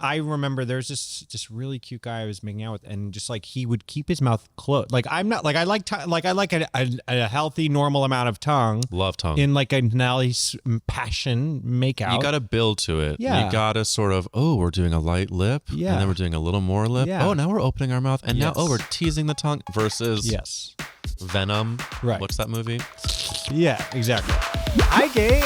I remember there's this really cute guy I was making out with, and just like he would keep his mouth closed. Like I'm not like I like a healthy normal amount of tongue. Love tongue. In like a nice passion make out. You got to build to it. Yeah. You got to sort of, we're doing a light lip. Yeah. And then we're doing a little more lip. Yeah. Oh, now we're opening our mouth. And now, we're teasing the tongue versus Venom. Right. What's that movie? Yeah, exactly. Hi, gay.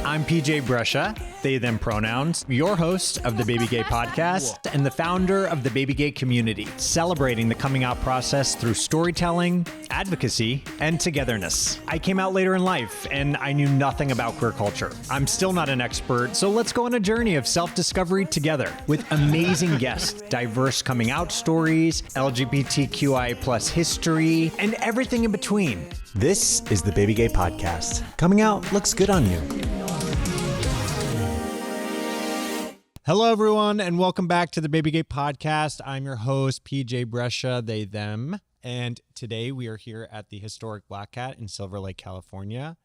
I'm PJ Brescia, they, them pronouns, your host of the BabyGay Podcast and the founder of the BabyGay community, celebrating the coming out process through storytelling, advocacy, and togetherness. I came out later in life and I knew nothing about queer culture. I'm still not an expert, so let's go on a journey of self-discovery together with amazing guests, diverse coming out stories, LGBTQI plus history, and everything in between. This is the BabyGay Podcast. Coming out looks good on you. Hello, everyone, and welcome back to the BabyGay Podcast. I'm your host, PJ Brescia, they, them. And today we are here at the historic Black Cat in Silver Lake, California.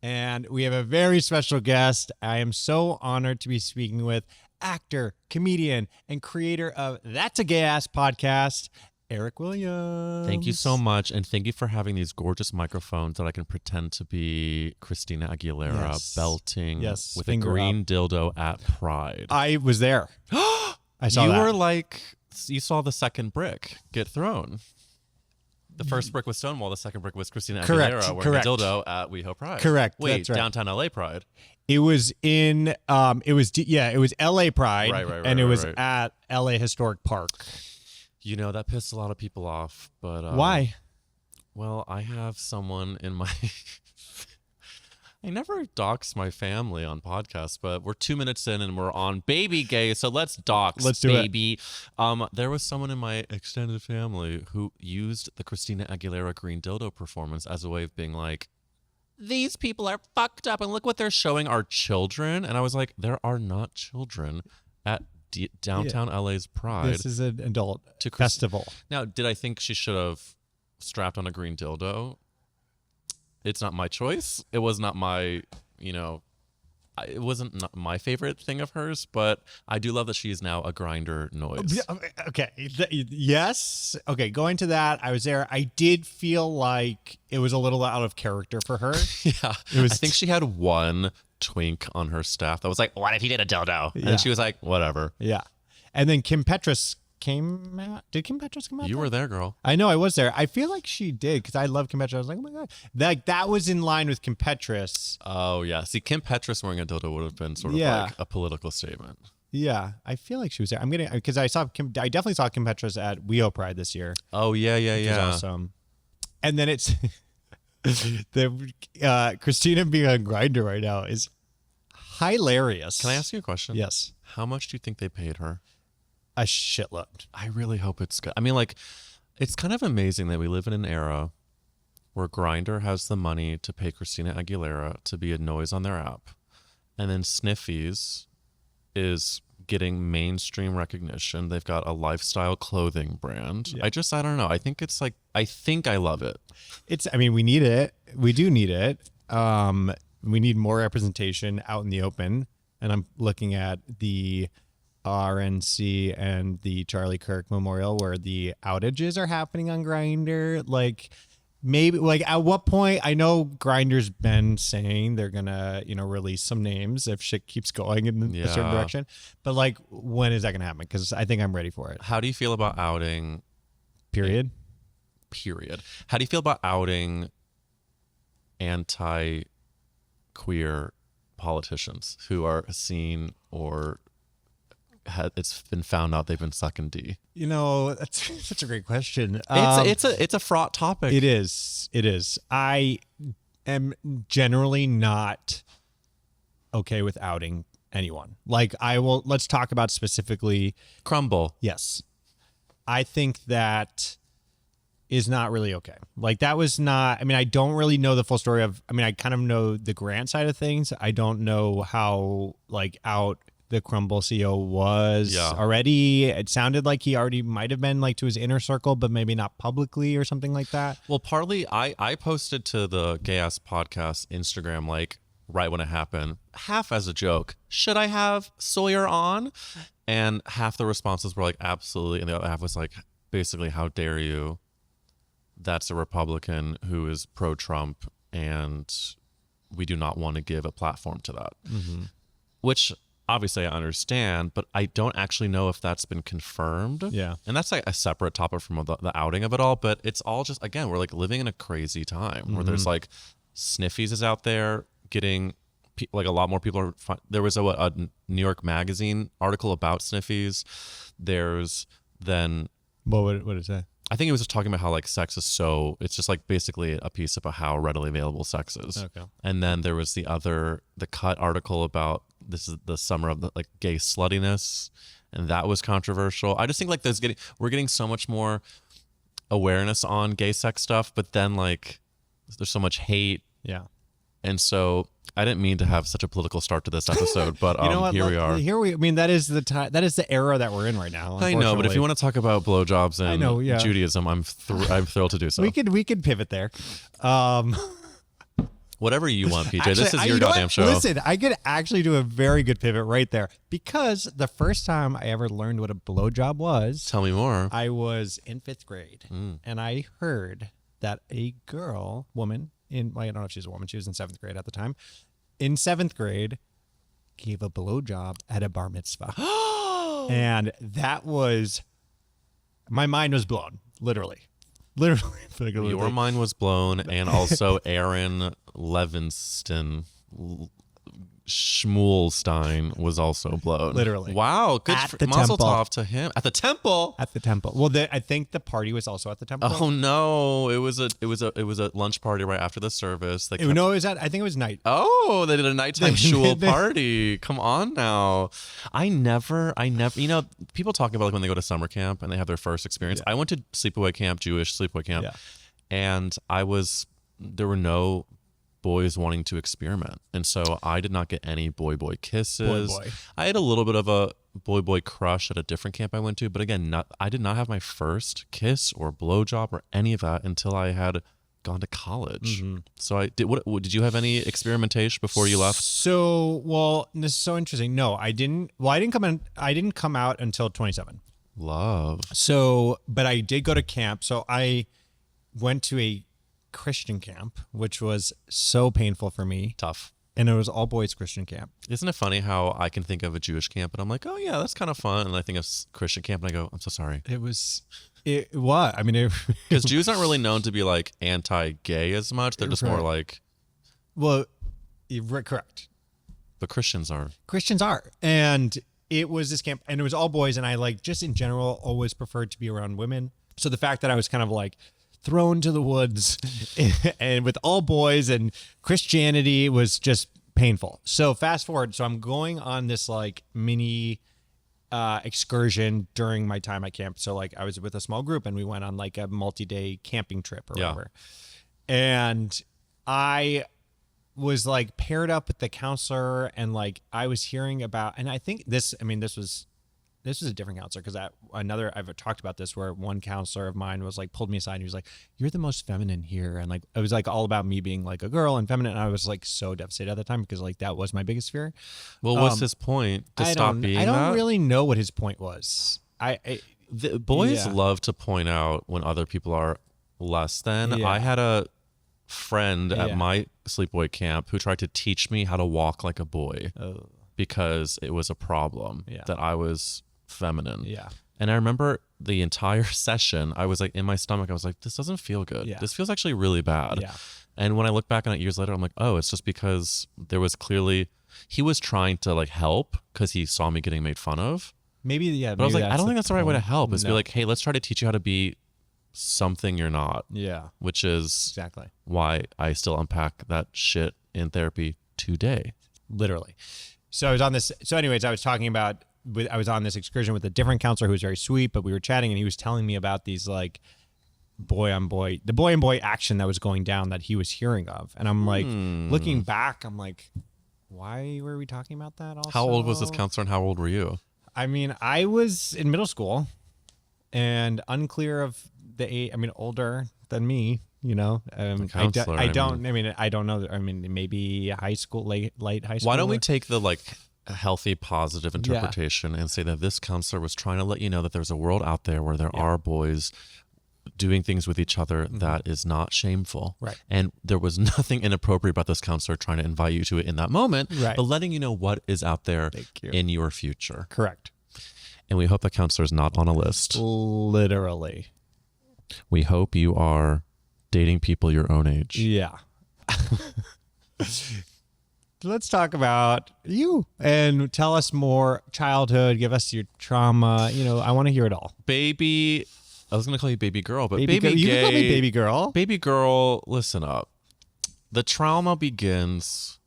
And we have a very special guest. I am so honored to be speaking with actor, comedian, and creator of That's a Gay Ass Podcast, Eric Williams. Thank you so much. And thank you for having these gorgeous microphones that I can pretend to be Christina Aguilera belting with a green dildo at Pride. I was there. I saw that. You were like, you saw the second brick get thrown. The first brick was Stonewall. The second brick was Christina Aguilera wearing a dildo at WeHo Pride. Correct. Wait, that's right. Downtown LA Pride. It was in, it was LA Pride. And it was at LA Historic Park. You know, that pissed a lot of people off, but... Why? Well, I have someone in my... I never dox my family on podcasts, but we're 2 minutes in and we're on BabyGay, so let's dox, baby. There was someone in my extended family who used the Christina Aguilera green dildo performance as a way of being like, these people are fucked up and look what they're showing our children. And I was like, there are not children at downtown LA's Pride. This is an adult festival. Now, did I think she should have strapped on a green dildo? It's not my choice. It was not my, it wasn't not my favorite thing of hers, but I do love that she is now a grinder noise. Okay. Yes. Okay. Going to that, I was there. I did feel like it was a little out of character for her. Yeah. I think she had one twink on her staff that was like, what if he did a dildo? Yeah. And she was like, whatever. Yeah. And then Kim Petras came out. Did Kim Petras come out? You were there, girl. I know I was there. I feel like she did because I love Kim Petras. I was like, oh my God. That was in line with Kim Petras. Oh, yeah. See, Kim Petras wearing a dildo would have been sort of like a political statement. Yeah. I feel like she was there. Because I definitely saw Kim Petras at WeHo Pride this year. Oh, yeah. Which is awesome. And then it's Christina being on Grindr right now is hilarious. Can I ask you a question? Yes. How much do you think they paid her? A shitload. I really hope it's good. I mean, like, it's kind of amazing that we live in an era where Grindr has the money to pay Christina Aguilera to be a noise on their app, and then Sniffies is getting mainstream recognition. They've got a lifestyle clothing brand. Yeah. I don't know. I think it's like, I love it. We need it. We do need it. We need more representation out in the open. And I'm looking at the RNC and the Charlie Kirk Memorial where the outages are happening on Grindr. Like, maybe, like, at what point? I know Grindr's been saying they're gonna, release some names if shit keeps going in a certain direction. But like, when is that gonna happen? Because I think I'm ready for it. How do you feel about outing? Period. How do you feel about outing anti-queer politicians who are seen or it's been found out they've been sucking D? That's such a great question. It's a fraught topic. It is. I am generally not okay with outing anyone. Like, let's talk about specifically Crumble. Yes. I think that is not really okay. Like, that was not, I don't really know the full story of, I kind of know the grant side of things. I don't know how, out the Crumble CEO was already. It sounded like he already might have been, to his inner circle, but maybe not publicly or something like that. Well, partly, I posted to the Gay Ass Podcast Instagram, right when it happened, half as a joke, should I have Sawyer on? And half the responses were like, absolutely. And the other half was like, basically, how dare you? That's a Republican who is pro-Trump, and we do not want to give a platform to that. Mm-hmm. Which obviously I understand, but I don't actually know if that's been confirmed. Yeah. And that's like a separate topic from the outing of it all. But it's all just, again, we're like living in a crazy time where there's like Sniffies is out there getting like a lot more people are. There was a New York Magazine article about Sniffies. There's then. What did it say? I think it was just talking about how like sex is so, it's just like basically a piece about how readily available sex is. Okay. And then there was the Cut article about this is the summer of the like gay sluttiness, and that was controversial. I just think like we're getting so much more awareness on gay sex stuff, but then like there's so much hate. Yeah. And so I didn't mean to have such a political start to this episode, but you know what? Here we are. I mean, that is the time. That is the era that we're in right now. I know, but if you want to talk about blowjobs and Judaism, I'm thrilled to do so. We could pivot there. Whatever you want, PJ. Actually, this is your goddamn show. Listen, I could actually do a very good pivot right there, because the first time I ever learned what a blowjob was, Tell me more. I was in 5th grade, and I heard that a woman, I don't know if she's a woman, she was in 7th grade at the time, in 7th grade, gave a blowjob at a bar mitzvah. And that was, my mind was blown, literally. Your mind was blown, and also Aaron Levinston Schmuelstein was also blown. Literally. Wow. Good At for the Mazel temple. tov to him. At the temple. At the temple. Well, I think the party was also at the temple. Oh no! It was a lunch party right after the service. I think it was night. Oh, they did a nighttime shul party. Come on now. I never, you know, people talking about like when they go to summer camp and they have their first experience. Yeah. I went to sleepaway camp, Jewish sleepaway camp, Yeah. and there were no boys wanting to experiment, and so I did not get any boy kisses. Boy. I had a little bit of a boy crush at a different camp I went to, but again, I did not have my first kiss or blowjob or any of that until I had gone to college. Mm-hmm. So I did. What did you have any experimentation before you left? So, this is so interesting. No, I didn't. Well, I didn't come out until 27. Love. So, but I did go to camp. So I went to a Christian camp, which was so painful for me. Tough. And it was all boys Christian camp. Isn't it funny how I can think of a Jewish camp and I'm like, oh yeah, that's kind of fun, and I think of Christian camp and I go, I'm so sorry. It was. I mean, because Jews aren't really known to be like anti-gay as much. They're just more like. Well, correct. But Christians are. And it was this camp, and it was all boys, and I like just in general always preferred to be around women. So the fact that I was kind of like thrown to the woods and with all boys and Christianity was just painful. So fast forward. So I'm going on this like mini excursion during my time at camp. So like I was with a small group and we went on like a multi-day camping trip or whatever. And I was like paired up with the counselor, and like I was hearing about, and I think this was a different counselor, because I've talked about this, where one counselor of mine was like pulled me aside and he was like, you're the most feminine here, and like it was like all about me being like a girl and feminine, and I was like so devastated at the time, because like that was my biggest fear. Well, what's his point? To stop being that? I don't really know what his point was. The boys love to point out when other people are less than. Yeah. I had a friend at my sleepaway camp who tried to teach me how to walk like a boy because it was a problem that I was feminine. Yeah. And I remember the entire session, I was like in my stomach, I was like, this doesn't feel good. Yeah. This feels actually really bad. Yeah. And when I look back on it years later, I'm like, oh, it's just because there was clearly, he was trying to like help because he saw me getting made fun of. Maybe, But I was like, I don't think that's the right way to help. Is be No. like, hey, let's try to teach you how to be something you're not. Yeah. Which is Exactly. why I still unpack that shit in therapy today. Literally. So I was on this. So anyways, I was talking about, I was on this excursion with a different counselor who was very sweet, but we were chatting and he was telling me about these like the boy on boy action that was going down that he was hearing of. And I'm like, looking back, I'm like, why were we talking about that also? How old was this counselor and how old were you? I mean, I was in middle school and unclear of the age. I mean, older than me, You know, counselor, I don't know. I mean, maybe high school, late high school. Why don't we take the like healthy, positive interpretation and say that this counselor was trying to let you know that there's a world out there where there are boys doing things with each other that is not shameful. Right. And there was nothing inappropriate about this counselor trying to invite you to it in that moment, right, but letting you know what is out there in your future. Correct. And we hope that counselor is not on a list. Literally. We hope you are dating people your own age. Yeah. Let's talk about you and tell us more childhood. Give us your trauma. You know, I want to hear it all. Baby, I was going to call you baby girl, but baby you gay. can call me baby girl. Baby girl, listen up. The trauma begins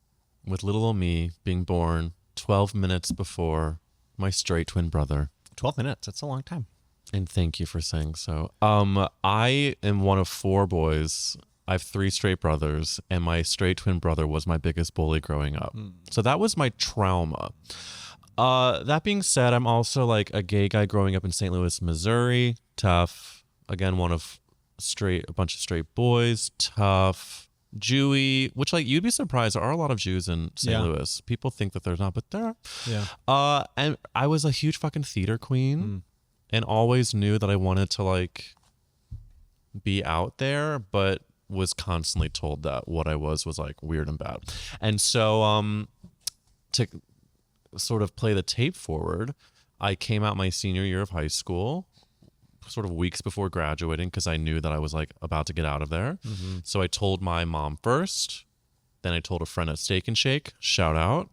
with little old me being born 12 minutes before my straight twin brother. 12 minutes. That's a long time. And thank you for saying so. I am one of 4 boys. I have 3 straight brothers, and my straight twin brother was my biggest bully growing up. So that was my trauma. That being said, I'm also like a gay guy growing up in St. Louis, Missouri. Tough. Again, one of a bunch of straight boys. Tough. Jewy, which like you'd be surprised, there are a lot of Jews in St. Louis. People think that there's not, but there are. Yeah. And I was a huge fucking theater queen and always knew that I wanted to like be out there, but was constantly told that what I was like weird and bad. And so to sort of play the tape forward, I came out my senior year of high school, sort of weeks before graduating, because I knew that I was like about to get out of there. So I told my mom first, then I told a friend at Steak and Shake, shout out,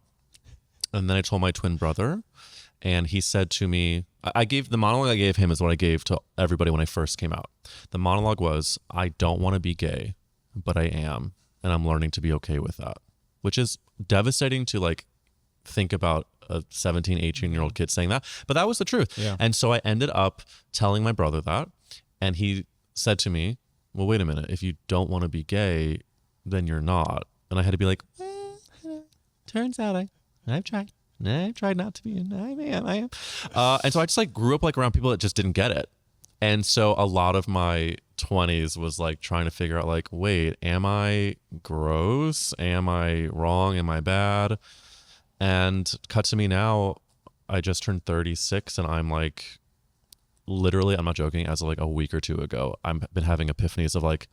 and then I told my twin brother, and he said to me, the monologue I gave him is what I gave to everybody when I first came out. The monologue was, I don't want to be gay, but I am, and I'm learning to be okay with that, which is devastating to like think about a 17, 18-year-old kid saying that, but that was the truth. Yeah. And so I ended up telling my brother that, and he said to me, well, wait a minute, if you don't want to be gay, then you're not. And I had to be like, turns out I've tried. I've tried not to be, and I am. And so I just like grew up like around people that just didn't get it. And so a lot of my 20s was like trying to figure out like, wait, am I gross? Am I wrong? Am I bad? And cut to me now, I just turned 36 and I'm like, literally, I'm not joking, as of like a week or 2 ago, I've been having epiphanies of like,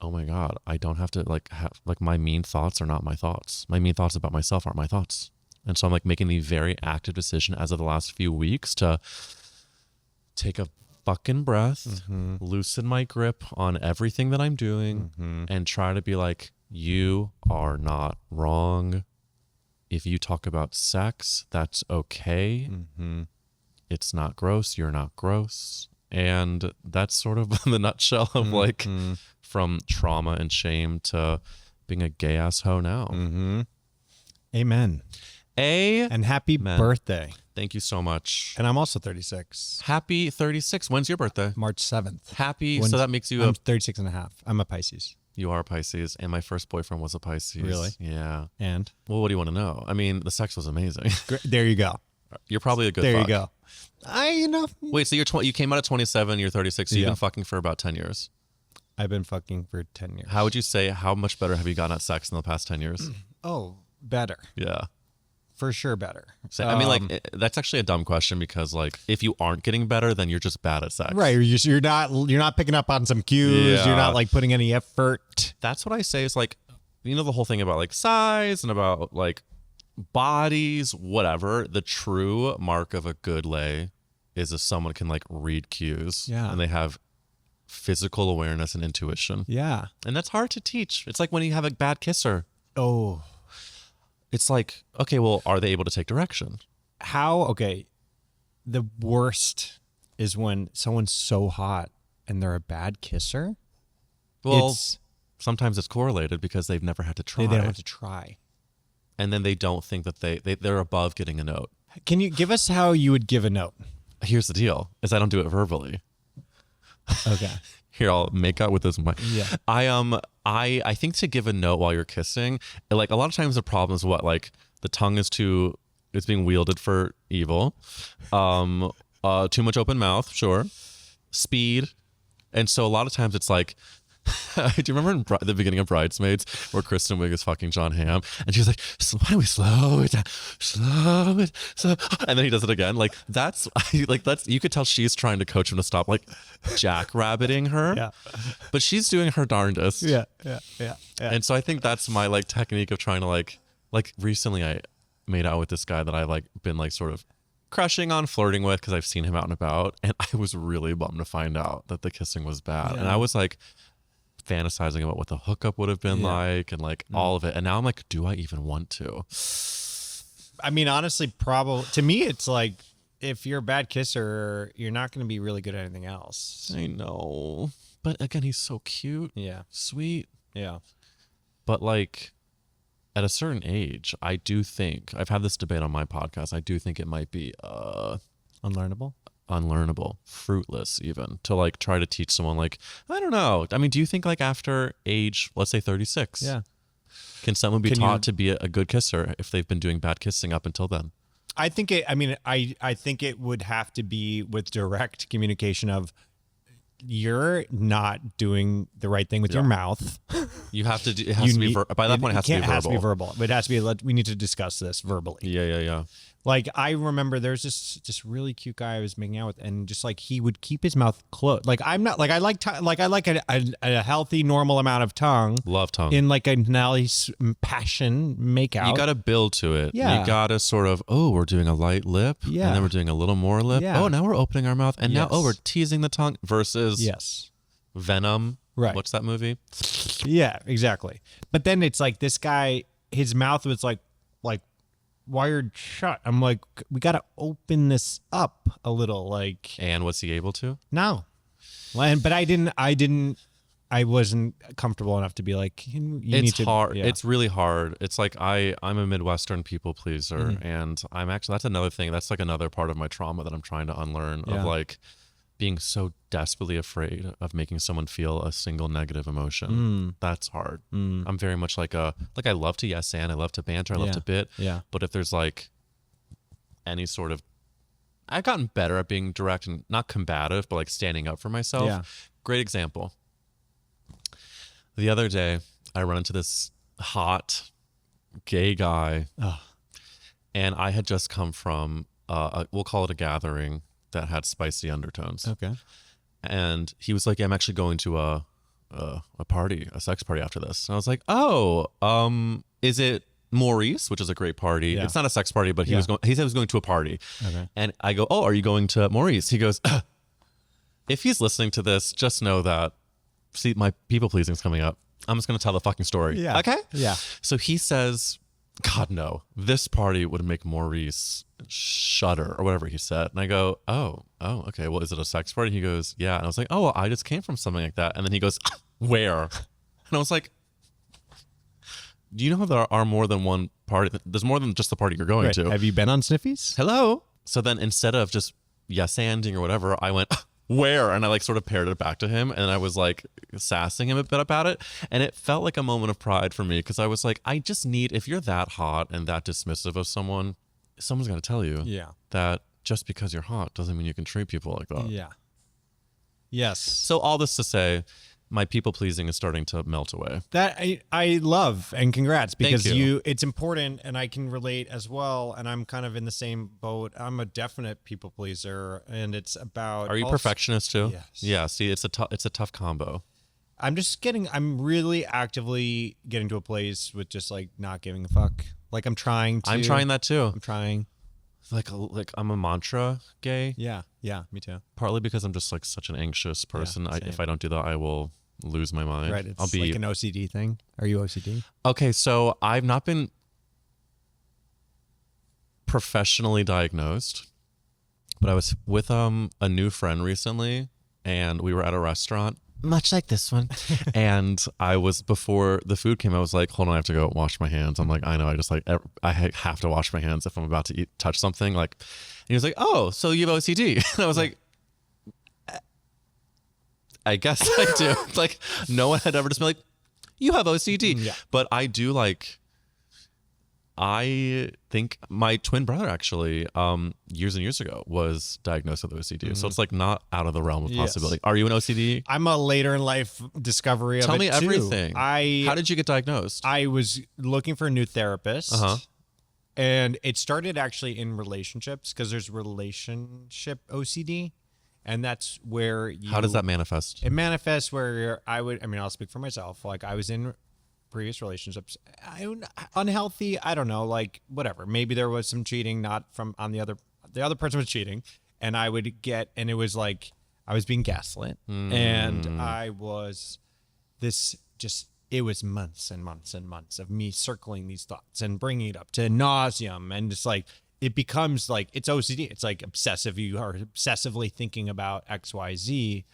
oh my God, I don't have to like have, like my mean thoughts are not my thoughts. My mean thoughts about myself aren't my thoughts. And so I'm like making the very active decision as of the last few weeks to take a fucking breath, loosen my grip on everything that I'm doing, and try to be like, you are not wrong. If you talk about sex, that's okay. It's not gross. You're not gross. And that's sort of the nutshell of like from trauma and shame to being a gay ass hoe now. Amen. And happy birthday. Thank you so much. And I'm also 36. Happy 36. When's your birthday? March 7th. Happy. So that makes you I'm 36 and a half. I'm a Pisces. You are a Pisces, and my first boyfriend was a Pisces. Really? Yeah. And? Well, what do you want to know? I mean, the sex was amazing. There you go. You're probably a good There fuck. you go. Wait, so you came out at 27, you're 36, so you've been fucking for about 10 years. I've been fucking for 10 years. How would you say, how much better have you gotten at sex in the past 10 years? Oh, better. Yeah. For sure better. So, I mean, like, that's actually a dumb question because, like, if you aren't getting better, then you're just bad at sex. Right. You're not picking up on some cues. Yeah. You're not, like, putting any effort. That's what I say is, like, you know, the whole thing about, like, size and about, like, bodies, whatever. The true mark of a good lay is if someone can, like, read cues. Yeah. And they have physical awareness and intuition. Yeah. And that's hard to teach. It's like when you have a bad kisser. Oh. It's like, okay, well, are they able to take direction? Okay, the worst is when someone's so hot and they're a bad kisser. Well, sometimes it's correlated because they've never had to try. They don't have to try. And then they don't think that they're above getting a note. Can you give us how you would give a note? Here's the deal, is I don't do it verbally. Okay. Here, I'll make out with this mic. Yeah. I think to give a note while you're kissing, like a lot of times the problem is what, like the tongue is it's being wielded for evil. Too much open mouth, sure. Speed. And so a lot of times it's like, Do you remember in the beginning of Bridesmaids where Kristen Wiig is fucking John Hamm and she's like, why don't we slow it down, slow, and then he does it again. Like that's you could tell she's trying to coach him to stop like jackrabbiting her. Yeah. But she's doing her darndest. Yeah. And so I think that's my like technique of trying to like recently I made out with this guy that I like been like sort of crushing on, flirting with because I've seen him out and about, and I was really bummed to find out that the kissing was bad. And I was like fantasizing about what the hookup would have been like and like all of it. And now I'm like, do I even want to? I mean, honestly, probably to me, it's like if you're a bad kisser, you're not going to be really good at anything else. I know. But again, he's so cute. Yeah. Sweet. Yeah. But like at a certain age, I do think I've had this debate on my podcast. I do think it might be unlearnable, fruitless even to like try to teach someone like, I don't know. I mean, do you think like after age, let's say 36, can someone be taught to be a good kisser if they've been doing bad kissing up until then? I think I think it would have to be with direct communication of you're not doing the right thing with your mouth. You have to do, it has to be by that point it has to be verbal. It has to be verbal. But it has to be, we need to discuss this verbally. Yeah. Like I remember there's this really cute guy I was making out with, and just like he would keep his mouth closed. Like I'm not like I like a healthy normal amount of tongue. Love tongue in like a nice passion makeout. You got to build to it. Yeah. You got to sort of we're doing a light lip. Yeah. And then we're doing a little more lip. Yeah. Oh, now we're opening our mouth, and now we're teasing the tongue versus Venom. Right. What's that movie? Yeah, exactly. But then it's like this guy, his mouth was like wired shut. I'm like, we got to open this up a little. Like, and was he able to? No. But I wasn't comfortable enough to be like, it's hard. Yeah. It's really hard. It's like I'm a Midwestern people pleaser, and I'm actually, that's another thing. That's like another part of my trauma that I'm trying to unlearn of like being so desperately afraid of making someone feel a single negative emotion. That's hard. I'm very much like I love to yes and I love to banter, I love to bit. Yeah. But if there's like any sort of, I've gotten better at being direct and not combative, but like standing up for myself. Yeah. Great example. The other day, I run into this hot gay guy, and I had just come from, we'll call it a gathering that had spicy undertones. Okay. And he was like, I'm actually going to a party, a sex party after this. And I was like, is it Maurice, which is a great party? Yeah. It's not a sex party, but he said he was going to a party. Okay. And I go, are you going to Maurice? He goes, if he's listening to this, just know that, see, my people pleasing is coming up. I'm just going to tell the fucking story. Yeah. Okay? Yeah. So he says, God, no, this party would make Maurice shudder or whatever he said. And I go, oh, okay. Well, is it a sex party? He goes, yeah. And I was like, oh, well, I just came from something like that. And then he goes, where? And I was like, do you know there are more than one party? There's more than just the party you're going to. Have you been on Sniffies? Hello. So then instead of just yes-anding or whatever, I went, where? And I like sort of paired it back to him, and I was like sassing him a bit about it. And it felt like a moment of pride for me because I was like, I just need, if you're that hot and that dismissive of someone, someone's got to tell you that just because you're hot doesn't mean you can treat people like that. Yeah. Yes. So all this to say, my people pleasing is starting to melt away. That I love, and congrats, because Thank you. it's important, and I can relate as well. And I'm kind of in the same boat. I'm a definite people pleaser, and it's about. Are you perfectionist too? Yes. Yeah. See, it's a tough combo. I'm really actively getting to a place with just like not giving a fuck. Like I'm trying that too. I'm trying. Like I'm a mantra gay. Yeah, me too. Partly because I'm just like such an anxious person. If I don't do that, I will lose my mind. Right. It's like an OCD thing. Are you OCD? Okay, so I've not been professionally diagnosed, but I was with a new friend recently, and we were at a restaurant, much like this one. And I was, before the food came, I was like, hold on, I have to go wash my hands. I'm like, I know, I have to wash my hands if I'm about to touch something. Like, and he was like, oh, so you have OCD? And I was like, I guess I do. Like, no one had ever just been like, you have OCD. Yeah. But I do, like, I think my twin brother actually, years and years ago, was diagnosed with OCD. So it's like not out of the realm of possibility. Are you an OCD? I'm a later in life discovery of it. Tell me everything. How did you get diagnosed? I was looking for a new therapist. And it started actually in relationships because there's relationship OCD. And that's where How does that manifest? It manifests where I'll speak for myself. Like I was in previous relationships, unhealthy. I don't know, like whatever. Maybe there was some cheating, not from on the other person was cheating, and it was like I was being gaslit, and I was it was months and months and months of me circling these thoughts and bringing it up to nauseum, and just like it becomes like it's OCD. It's like obsessive. You are obsessively thinking about X, Y, Z.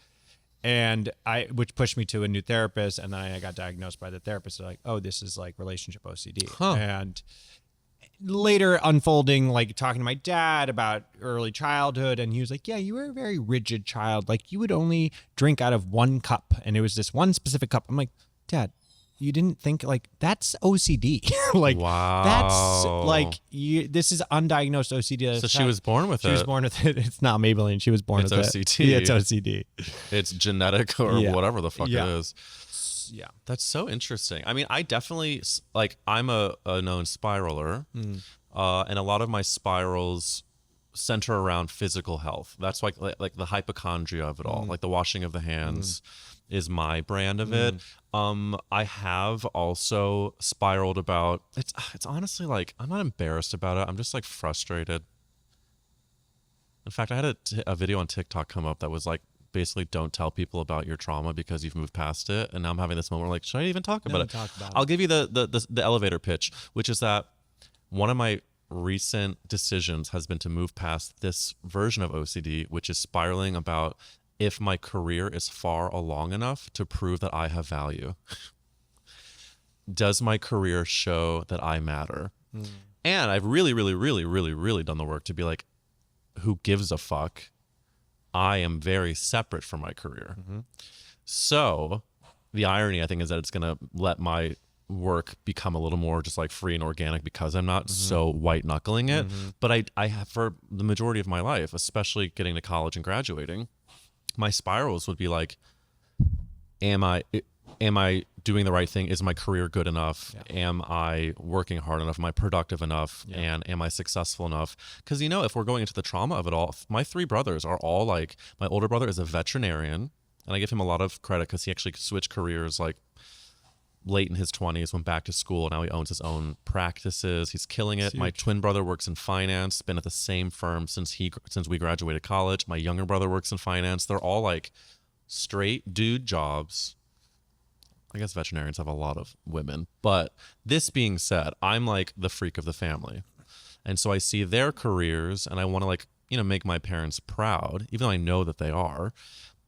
And which pushed me to a new therapist, and then I got diagnosed by the therapist. They're like, "Oh, this is like relationship OCD." And later unfolding, like talking to my dad about early childhood, and he was like, "Yeah, you were a very rigid child. Like you would only drink out of one cup, and it was this one specific cup." I'm like, "Dad, you didn't think like that's OCD?" Like, wow, that's like this is undiagnosed OCD. So she was born with it. She was born with it. It's not Maybelline. She was born with OCD. it. Yeah, it's OCD. It's genetic or whatever the fuck it is. Yeah, that's so interesting. I mean, I definitely like. I'm a known spiraler, and a lot of my spirals center around physical health. That's like the hypochondria of it all, like the washing of the hands. Is my brand of it. I have also spiraled about it's honestly like I'm not embarrassed about it. I'm just like frustrated. In fact, I had a video on TikTok come up that was like basically don't tell people about your trauma because you've moved past it. And now I'm having this moment where like, should I even talk about it? I'll give you the elevator pitch, which is that one of my recent decisions has been to move past this version of OCD, which is spiraling about if my career is far along enough to prove that I have value. Does my career show that I matter? And I've really, really, really, really, really done the work to be like, who gives a fuck? I am very separate from my career. So the irony, I think, is that it's going to let my work become a little more just like free and organic because I'm not so white knuckling it. But I have, for the majority of my life, especially getting to college and graduating, my spirals would be like, am I doing the right thing? Is my career good enough? Am I working hard enough? Am I productive enough? And am I successful enough? Because, if we're going into the trauma of it all, my three brothers are all like, my older brother is a veterinarian, and I give him a lot of credit because he actually switched careers like late in his 20s, went back to school. Now he owns his own practices. He's killing it. My twin brother works in finance, been at the same firm since we graduated college. My younger brother works in finance. They're all like straight dude jobs. I guess veterinarians have a lot of women. But this being said, I'm like the freak of the family. And so I see their careers and I want to like, make my parents proud, even though I know that they are.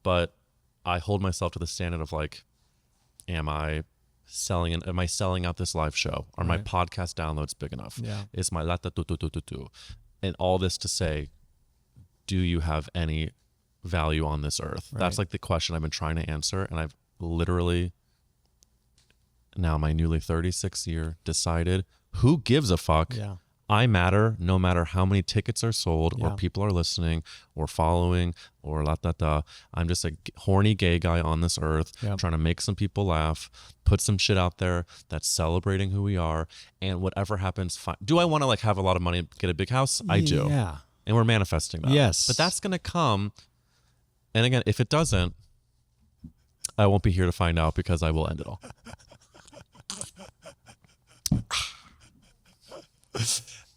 But I hold myself to the standard of like, am I selling out this live show? Are my podcast downloads big enough? Is my and all this to say, do you have any value on this earth? That's like the question I've been trying to answer, and I've literally now my newly 36 year decided, who gives a fuck? I matter no matter how many tickets are sold or people are listening or following or I'm just a horny gay guy on this earth trying to make some people laugh, put some shit out there that's celebrating who we are, and whatever happens, fine. Do I want to like have a lot of money and get a big house? I do. Yeah. And we're manifesting that. Yes. But that's going to come. And again, if it doesn't, I won't be here to find out because I will end it all.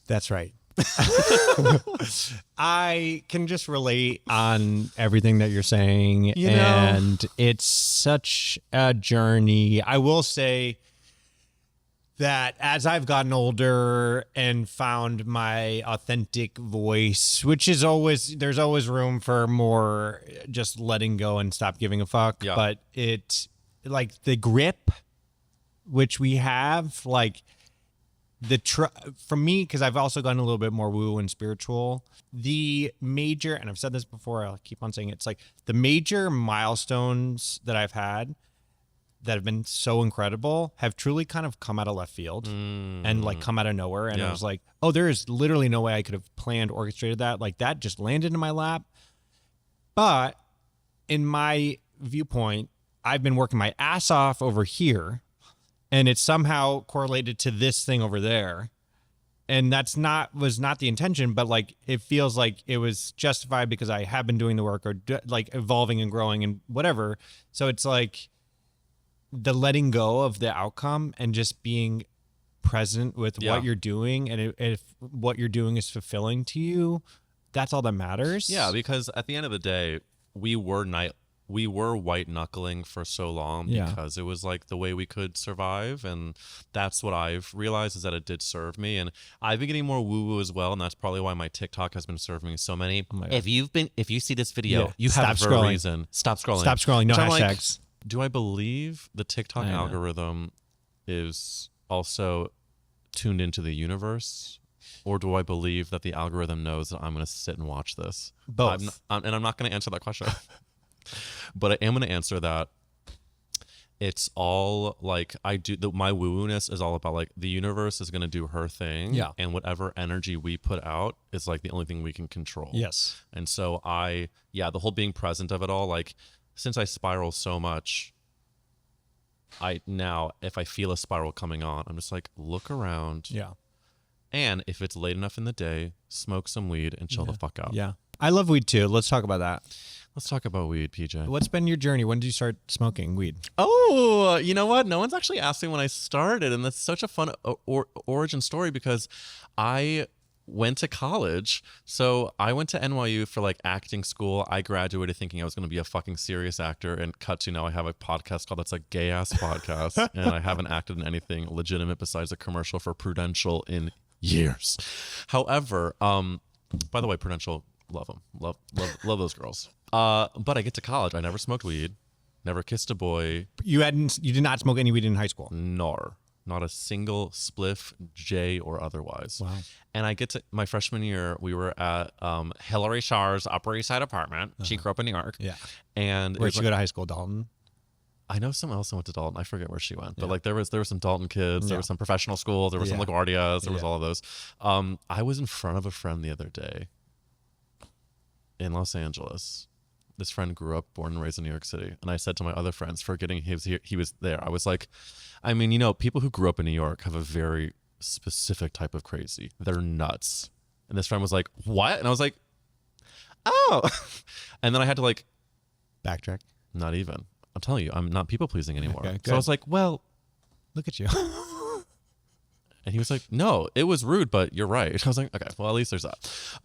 That's right. I can just relate on everything that you're saying. And it's such a journey. I will say that as I've gotten older and found my authentic voice, which is there's always room for more just letting go and stop giving a fuck. But it like the grip which we have, like, for me, because I've also gotten a little bit more woo and spiritual, the major, and I've said this before, I'll keep on saying it, it's like the major milestones that I've had, that have been so incredible have truly kind of come out of left field and like come out of nowhere. And I was like, oh, there is literally no way I could have planned, orchestrated that. Like that just landed in my lap. But in my viewpoint, I've been working my ass off over here, and it's somehow correlated to this thing over there. And was not the intention, but like it feels like it was justified because I have been doing the work or like evolving and growing and whatever. So it's like the letting go of the outcome and just being present with what you're doing. And if what you're doing is fulfilling to you, that's all that matters. Yeah, because at the end of the day, we were white knuckling for so long because it was like the way we could survive. And that's what I've realized is that it did serve me. And I've been getting more woo-woo as well. And that's probably why my TikTok has been serving me so many. Oh if you see this video, you have it for a reason. Stop scrolling. Stop scrolling. No hashtags. Do I believe the TikTok algorithm is also tuned into the universe? Or do I believe that the algorithm knows that I'm going to sit and watch this? Both. And I'm not going to answer that question. But I am going to answer that. It's all like my woo-woo-ness is all about like the universe is going to do her thing. Yeah. And whatever energy we put out is like the only thing we can control. Yes. And so the whole being present of it all, like since I spiral so much, if I feel a spiral coming on, I'm just like, look around. Yeah. And if it's late enough in the day, smoke some weed and chill the fuck out. Yeah. I love weed too. Let's talk about that. Let's talk about weed, PJ. What's been your journey? When did you start smoking weed? Oh, you know what? No one's actually asking when I started. And that's such a fun origin story because I went to college. So I went to NYU for like acting school. I graduated thinking I was going to be a fucking serious actor, and cut to now I have a podcast called That's a Gay Ass Podcast. And I haven't acted in anything legitimate besides a commercial for Prudential in years. However, by the way, Prudential, love them. Love those girls. But I get to college. I never smoked weed, never kissed a boy. You did not smoke any weed in high school? Nor. Not a single spliff, J or otherwise. Wow. And I get to my freshman year, we were at Hillary Shar's Upper East Side apartment. She grew up in New York. Yeah. And where'd she go to high school? Dalton? I know someone else went to Dalton. I forget where she went. But like there were some Dalton kids. There were some professional schools. There were some LaGuardias. There was all of those. I was in front of a friend the other day in Los Angeles. This friend grew up, born and raised in New York City. And I said to my other friends, forgetting he was there, I was like, I mean, people who grew up in New York have a very specific type of crazy. They're nuts. And this friend was like, what? And I was like, oh. And then I had to like backtrack. Not even. I'm telling you, I'm not people pleasing anymore. Okay, so I was like, well, look at you. And he was like, no, it was rude, but you're right. I was like, okay, well, at least there's that.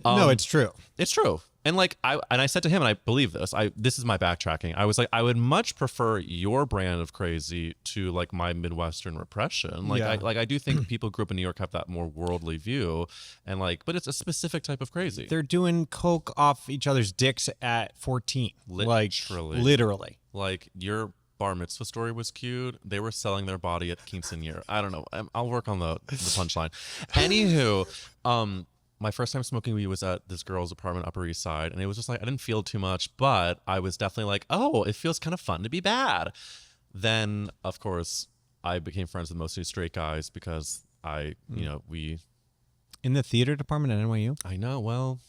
No, it's true. It's true. And like, I said to him, and I believe this, this is my backtracking. I was like, I would much prefer your brand of crazy to like my Midwestern repression. Like, I do think people who grew up in New York have that more worldly view, and like, but it's a specific type of crazy. They're doing coke off each other's dicks at 14. Literally. Like your bar mitzvah story was cute. They were selling their body at quinceañera. I don't know. I'll work on the punchline. Anywho, my first time smoking weed was at this girl's apartment, Upper East Side, and it was just like I didn't feel too much, but I was definitely like, oh, it feels kind of fun to be bad. Then, of course, I became friends with mostly straight guys because we in the theater department at NYU. I know. Well,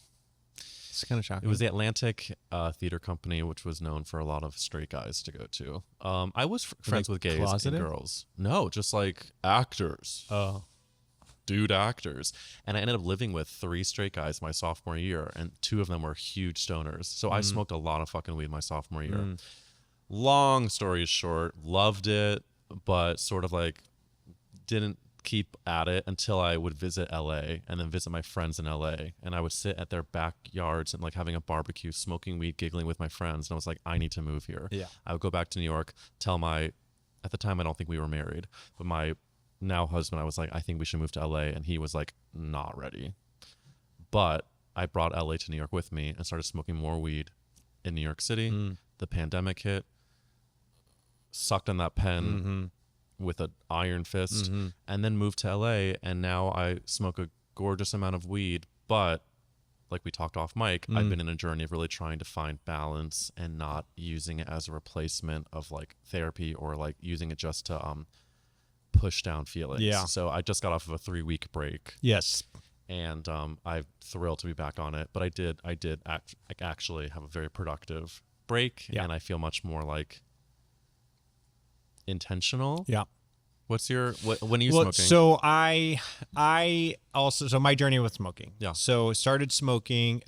it's kind of shocking. It was the Atlantic Theater Company, which was known for a lot of straight guys to go to. I was friends with gays and girls. No, just like actors. Oh. Dude actors. And I ended up living with 3 straight guys my sophomore year, and 2 of them were huge stoners. So I smoked a lot of fucking weed my sophomore year. Long story short, loved it, but sort of like didn't keep at it until I would visit LA and then visit my friends in LA, and I would sit at their backyards and like having a barbecue, smoking weed, giggling with my friends, and I was like, I need to move here. Yeah. I would go back to New York, at the time I don't think we were married, but my now husband, I was like, I think we should move to LA, and he was like, not ready. But I brought LA to New York with me and started smoking more weed in New York City. The pandemic hit, sucked on that pen with an iron fist, and then moved to LA, and now I smoke a gorgeous amount of weed, but like we talked off mic, I've been in a journey of really trying to find balance and not using it as a replacement of like therapy or like using it just to push down feelings. Yeah. So I just got off of a 3-week break. Yes. And I'm thrilled to be back on it. But I did actually have a very productive break, and I feel much more like intentional. Yeah. When are you smoking? So I also, so my journey with smoking. Yeah. So started smoking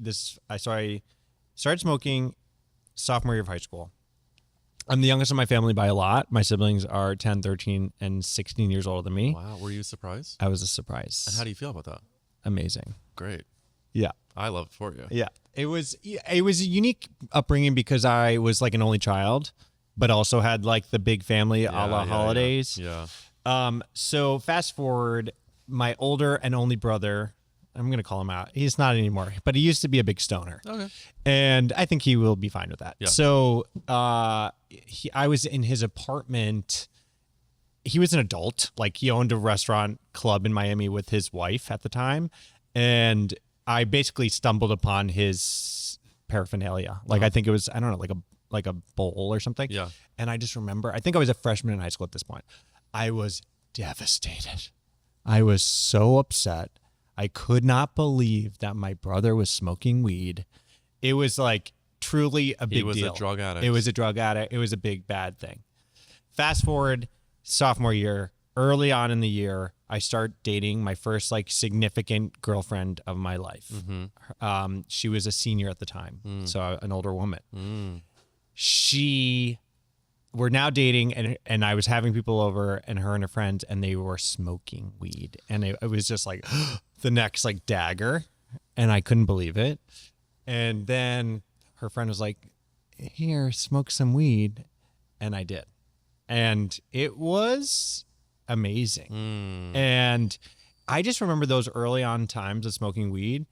I started smoking sophomore year of high school. I'm the youngest in my family by a lot. My siblings are 10, 13, and 16 years older than me. Wow. Were you surprised? I was a surprise. And how do you feel about that? Amazing. Great. Yeah. I love it for you. Yeah. It was a unique upbringing because I was like an only child, but also had like the big family a la holidays. Yeah. So fast forward, my older and only brother, I'm going to call him out. He's not anymore, but he used to be a big stoner. Okay. And I think he will be fine with that. Yeah. So, I was in his apartment. He was an adult. Like he owned a restaurant club in Miami with his wife at the time. And I basically stumbled upon his paraphernalia. Like I think it was, I don't know, like a bowl or something. Yeah. And I just remember, I think I was a freshman in high school at this point. I was devastated. I was so upset. I could not believe that my brother was smoking weed. It was like truly a big deal. He was a drug addict. It was a drug addict. It was a big bad thing. Fast forward, sophomore year, early on in the year, I start dating my first like significant girlfriend of my life. Mm-hmm. She was a senior at the time, so an older woman. We're now dating, and I was having people over, and her and her friends, and they were smoking weed, and it was just like the next like dagger, and I couldn't believe it. And then her friend was like, "Here, smoke some weed," and I did, and it was amazing. And I just remember those early on times of smoking weed.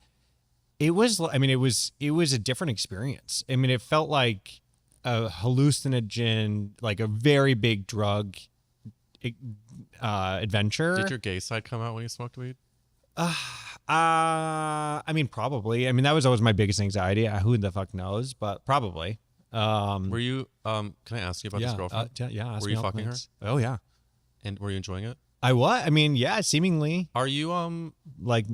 It was a different experience. I mean, it felt like a hallucinogen, like a very big drug adventure. Did your gay side come out when you smoked weed? I mean, probably. I mean, that was always my biggest anxiety. Who the fuck knows? But probably. Were you? Can I ask you about this girlfriend? Yeah. Were you fucking her? Oh yeah. And were you enjoying it? I was. I mean, yeah. Seemingly. Are you like?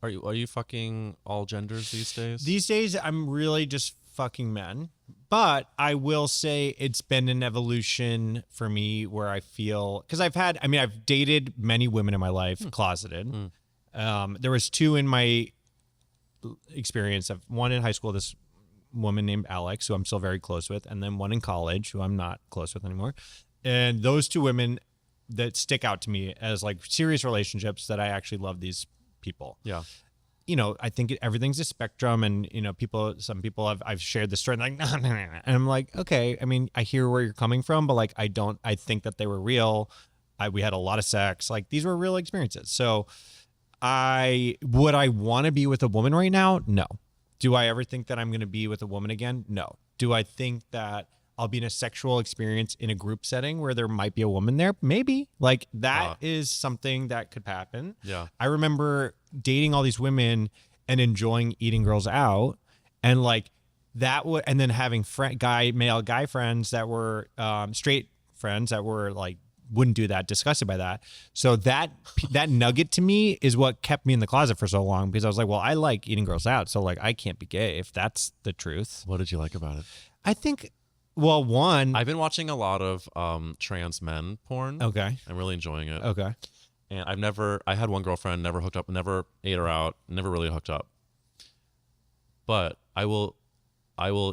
Are you fucking all genders these days? These days, I'm really just fucking men. But I will say it's been an evolution for me where I feel, because I've dated many women in my life, closeted. There was 2 in my experience of one in high school, this woman named Alex, who I'm still very close with, and then one in college who I'm not close with anymore. And those 2 women that stick out to me as like serious relationships that I actually love these people. Yeah. You know, I think everything's a spectrum, and you know, some people I've shared the story, and like, nah, and I'm like, okay, I mean, I hear where you're coming from, but like, I think that they were real. We had a lot of sex, like these were real experiences. So, would I want to be with a woman right now? No. Do I ever think that I'm going to be with a woman again? No. Do I think that I'll be in a sexual experience in a group setting where there might be a woman there? Maybe. Like that is something that could happen. Yeah. I remember dating all these women and enjoying eating girls out, and like that would, and then having male guy friends that were straight friends that were like wouldn't do that, disgusted by that. So that nugget to me is what kept me in the closet for so long, because I was like, well, I like eating girls out, so like I can't be gay if that's the truth. What did you like about it? I think, well, one, I've been watching a lot of trans men porn. Okay. I'm really enjoying it. Okay. And I had one girlfriend, never hooked up, never ate her out, never really hooked up. But I will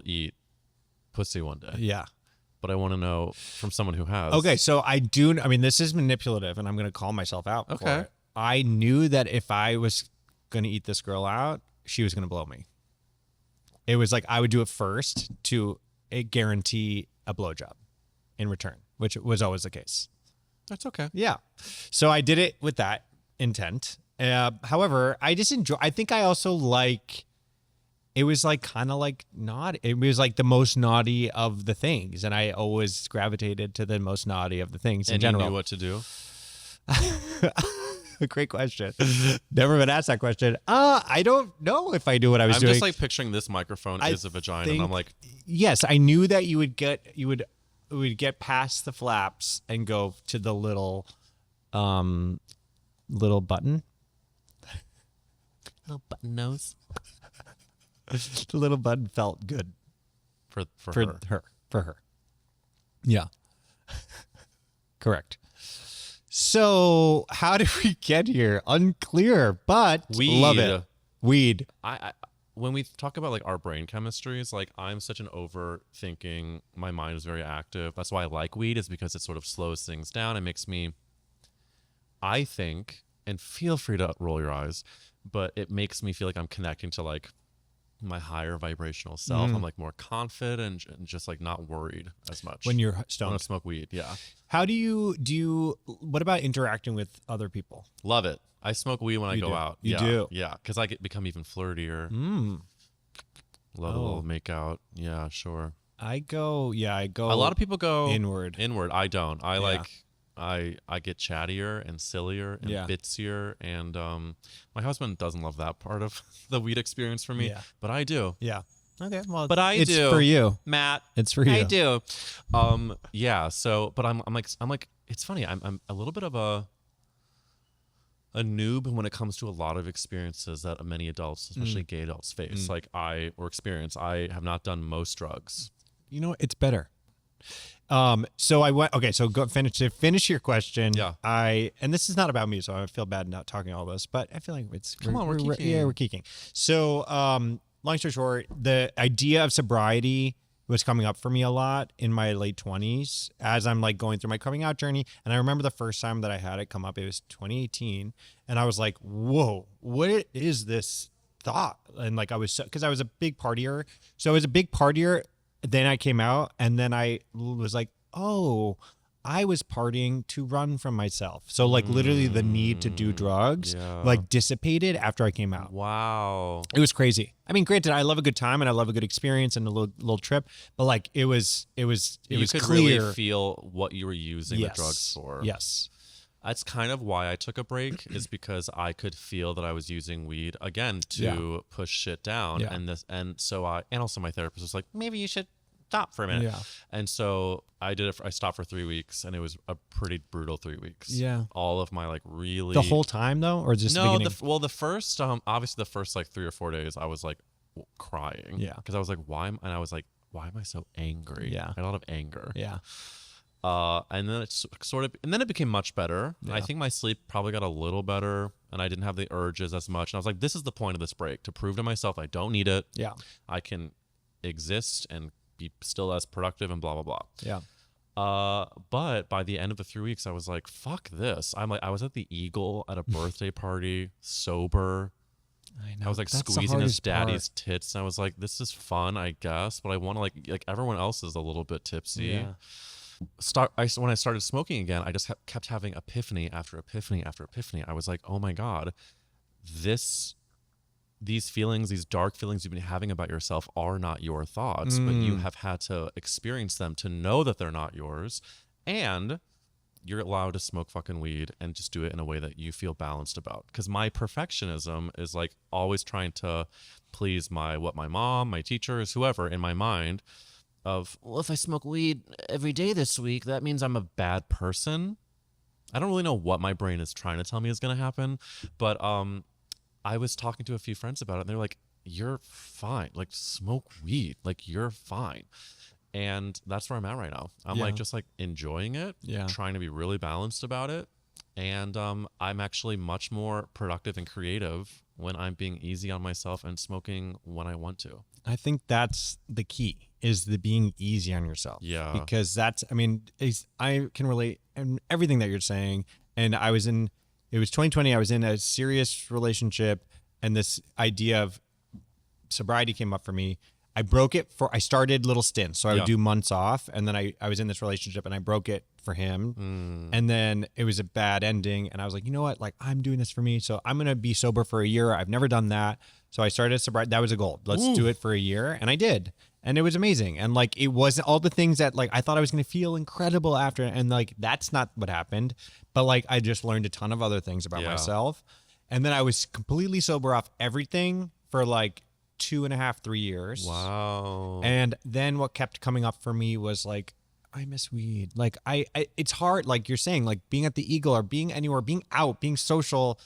eat pussy one day. Yeah. But I want to know from someone who has. Okay, so I mean, this is manipulative, and I'm going to call myself out for Okay. it. I knew that if I was going to eat this girl out, she was going to blow me. It was like I would do it first to guarantee a blowjob in return, which was always the case. That's okay. Yeah. So I did it with that intent. However, I think I also like, it was like kind of like naughty. It was like the most naughty of the things. And I always gravitated to the most naughty of the things in general. And you knew what to do? a great question. Never been asked that question. I don't know if I knew what I was doing. I'm just like picturing this microphone is a vagina, and I'm like, yes, I knew that you would get past the flaps and go to the little button. little button nose. The little button felt good For her. Yeah. Correct. So how did we get here? Unclear, but love it. Weed. I when we talk about like our brain chemistries, like I'm such an overthinking. My mind is very active. That's why I like weed, is because it sort of slows things down. It makes me, I think, and feel free to roll your eyes, but it makes me feel like I'm connecting to like my higher vibrational self. I'm like more confident and just like not worried as much When you're stoned. when I smoke weed. Yeah, How do you what about interacting with other people? love it. I smoke weed when I go do. out. You yeah, do? yeah, because I become even flirtier. Love a little make out. Yeah, sure. I go. A lot of people go inward. I don't. I get chattier and sillier and Yeah. bitsier, and my husband doesn't love that part of the weed experience for me, Yeah. but I do. Yeah. Okay. Well, But I it's do. for you. Matt, It's for you. I do. Yeah. So, but I'm like, it's funny. I'm a little bit of a noob when it comes to a lot of experiences that many adults, especially gay adults, face. Like I have not done most drugs. You know, it's better. So I went. Okay. So go finish your question. Yeah. And this is not about me, so I feel bad not talking all this, but I feel like we're geeking. Yeah, we're geeking. So, long story short, the idea of sobriety was coming up for me a lot in my late 20s as I'm like going through my coming out journey. And I remember the first time that I had it come up, it was 2018. And I was like, whoa, what is this thought? And like, because I was a big partier. So I was a big partier. Then I came out and then I was like, oh, I was partying to run from myself. So like literally the need to do drugs like dissipated after I came out. Wow. It was crazy. I mean, granted, I love a good time and I love a good experience and a little trip, but like it was You could clear. really feel what you were using the drugs for. Yes. That's kind of why I took a break, is because I could feel that I was using weed again to push shit down. Yeah. And also my therapist was like, maybe you should stop for a minute. Yeah. And so I did it. I stopped for 3 weeks, and it was a pretty brutal 3 weeks. Yeah. All of my like really The whole time though, or just the beginning? the first obviously the first like 3 or 4 days I was like crying. Yeah. Because I was like, why am I so angry? Yeah. A lot of anger. Yeah. And then it's and then it became much better. Yeah. I think my sleep probably got a little better, and I didn't have the urges as much. And I was like, this is the point of this break, to prove to myself I don't need it. Yeah. I can exist and be still as productive and blah, blah, blah. Yeah. But by the end of the 3 weeks, I was like, fuck this. I was at the Eagle at a birthday party, sober. I know. I was like That's the squeezing his hardest part. daddy's tits, and I was like, this is fun, I guess, but I want to like everyone else is a little bit tipsy. Yeah. When I started smoking again, I just kept having epiphany after epiphany after epiphany. I was like, oh my God, these feelings, these dark feelings you've been having about yourself are not your thoughts, but you have had to experience them to know that they're not yours. And you're allowed to smoke fucking weed and just do it in a way that you feel balanced about. Because my perfectionism is like always trying to please my mom, my teachers, whoever in my mind, of, well, if I smoke weed every day this week, that means I'm a bad person. I don't really know what my brain is trying to tell me is going to happen, but I was talking to a few friends about it, and they're like, you're fine. Like, smoke weed. Like, you're fine. And that's where I'm at right now. I'm like just like enjoying it, trying to be really balanced about it. And I'm actually much more productive and creative when I'm being easy on myself and smoking when I want to. I think that's the key, is the being easy on yourself. Yeah. Because I can relate in everything that you're saying. And it was 2020. I was in a serious relationship, and this idea of sobriety came up for me. I started little stints. So I would do months off, and then I was in this relationship and I broke it for him. And then it was a bad ending. And I was like, you know what? Like, I'm doing this for me. So I'm going to be sober for a year. I've never done that. So I started sobriety. That was a goal. Let's do it for a year. And I did. And it was amazing. And like, it wasn't all the things that like, I thought I was going to feel incredible after. And like, that's not what happened. But like, I just learned a ton of other things about myself. And then I was completely sober off everything for like 2.5, 3 years. Wow. And then what kept coming up for me was like, I miss weed. Like I it's hard. Like you're saying, like being at the Eagle or being anywhere, being out, being social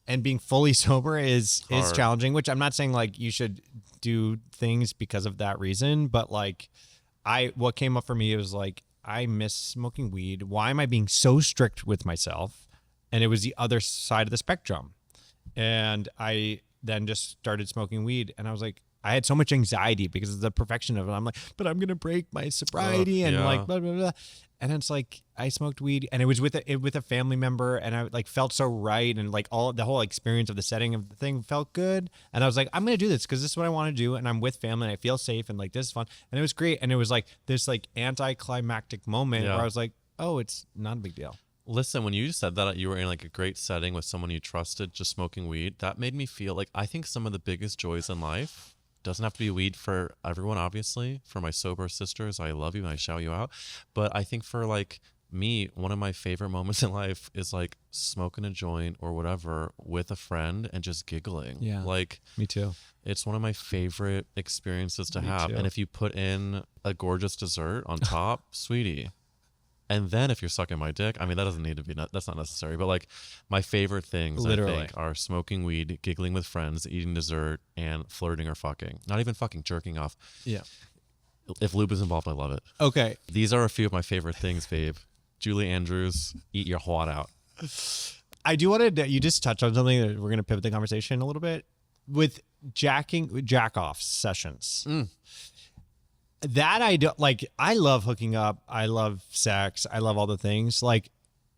and being fully sober is challenging, which I'm not saying like you should do things because of that reason. But like what came up for me was like, I miss smoking weed. Why am I being so strict with myself? And it was the other side of the spectrum. And I then just started smoking weed and I was like, I had so much anxiety because of the perfection of it. I'm like, but I'm going to break my sobriety and like, blah, blah, blah. And it's like, I smoked weed and it was with a family member and I like felt so right. And like the whole experience of the setting of the thing felt good. And I was like, I'm going to do this because this is what I want to do. And I'm with family and I feel safe and like, this is fun. And it was great. And it was like this like anticlimactic moment where I was like, oh, it's not a big deal. Listen, when you said that you were in like a great setting with someone you trusted, just smoking weed, that made me feel like I think some of the biggest joys in life doesn't have to be weed for everyone, obviously. For my sober sisters, I love you and I shout you out. But I think for like me, one of my favorite moments in life is like smoking a joint or whatever with a friend and just giggling. Yeah, like me too. It's one of my favorite experiences to have. Too. And if you put in a gorgeous dessert on top, sweetie. And then if you're sucking my dick, I mean, that doesn't need to be, that's not necessary. But like my favorite things, literally, I think, are smoking weed, giggling with friends, eating dessert, and flirting or fucking. Not even fucking, jerking off. Yeah. If lube is involved, I love it. Okay. These are a few of my favorite things, babe. Julie Andrews, eat your heart out. I do want to, you just touched on something that we're going to pivot the conversation a little bit with jack off sessions. That I don't like. I love hooking up. I love sex. I love all the things. Like,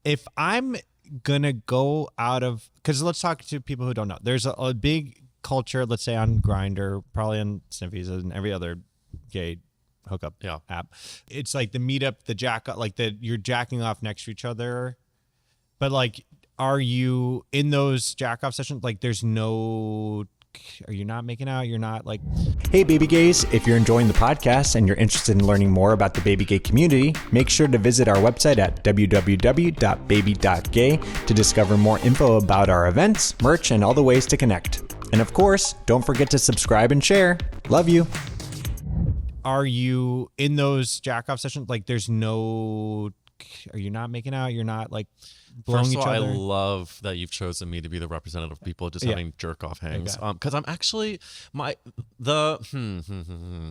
if I'm gonna go out of, because let's talk to people who don't know. There's a big culture, let's say on Grindr, probably on Sniffies and every other gay hookup app. It's like the meetup, the jack, like you're jacking off next to each other. But like, are you in those jack off sessions? Like, are you not making out? You're not like... Hey, baby gays. If you're enjoying the podcast and you're interested in learning more about the baby gay community, make sure to visit our website at www.baby.gay to discover more info about our events, merch, and all the ways to connect. And of course, don't forget to subscribe and share. Love you. Are you in those jack off sessions? Like, are you not making out? You're not like... First of all, I love that you've chosen me to be the representative of people just having jerk off hangs. Because I'm actually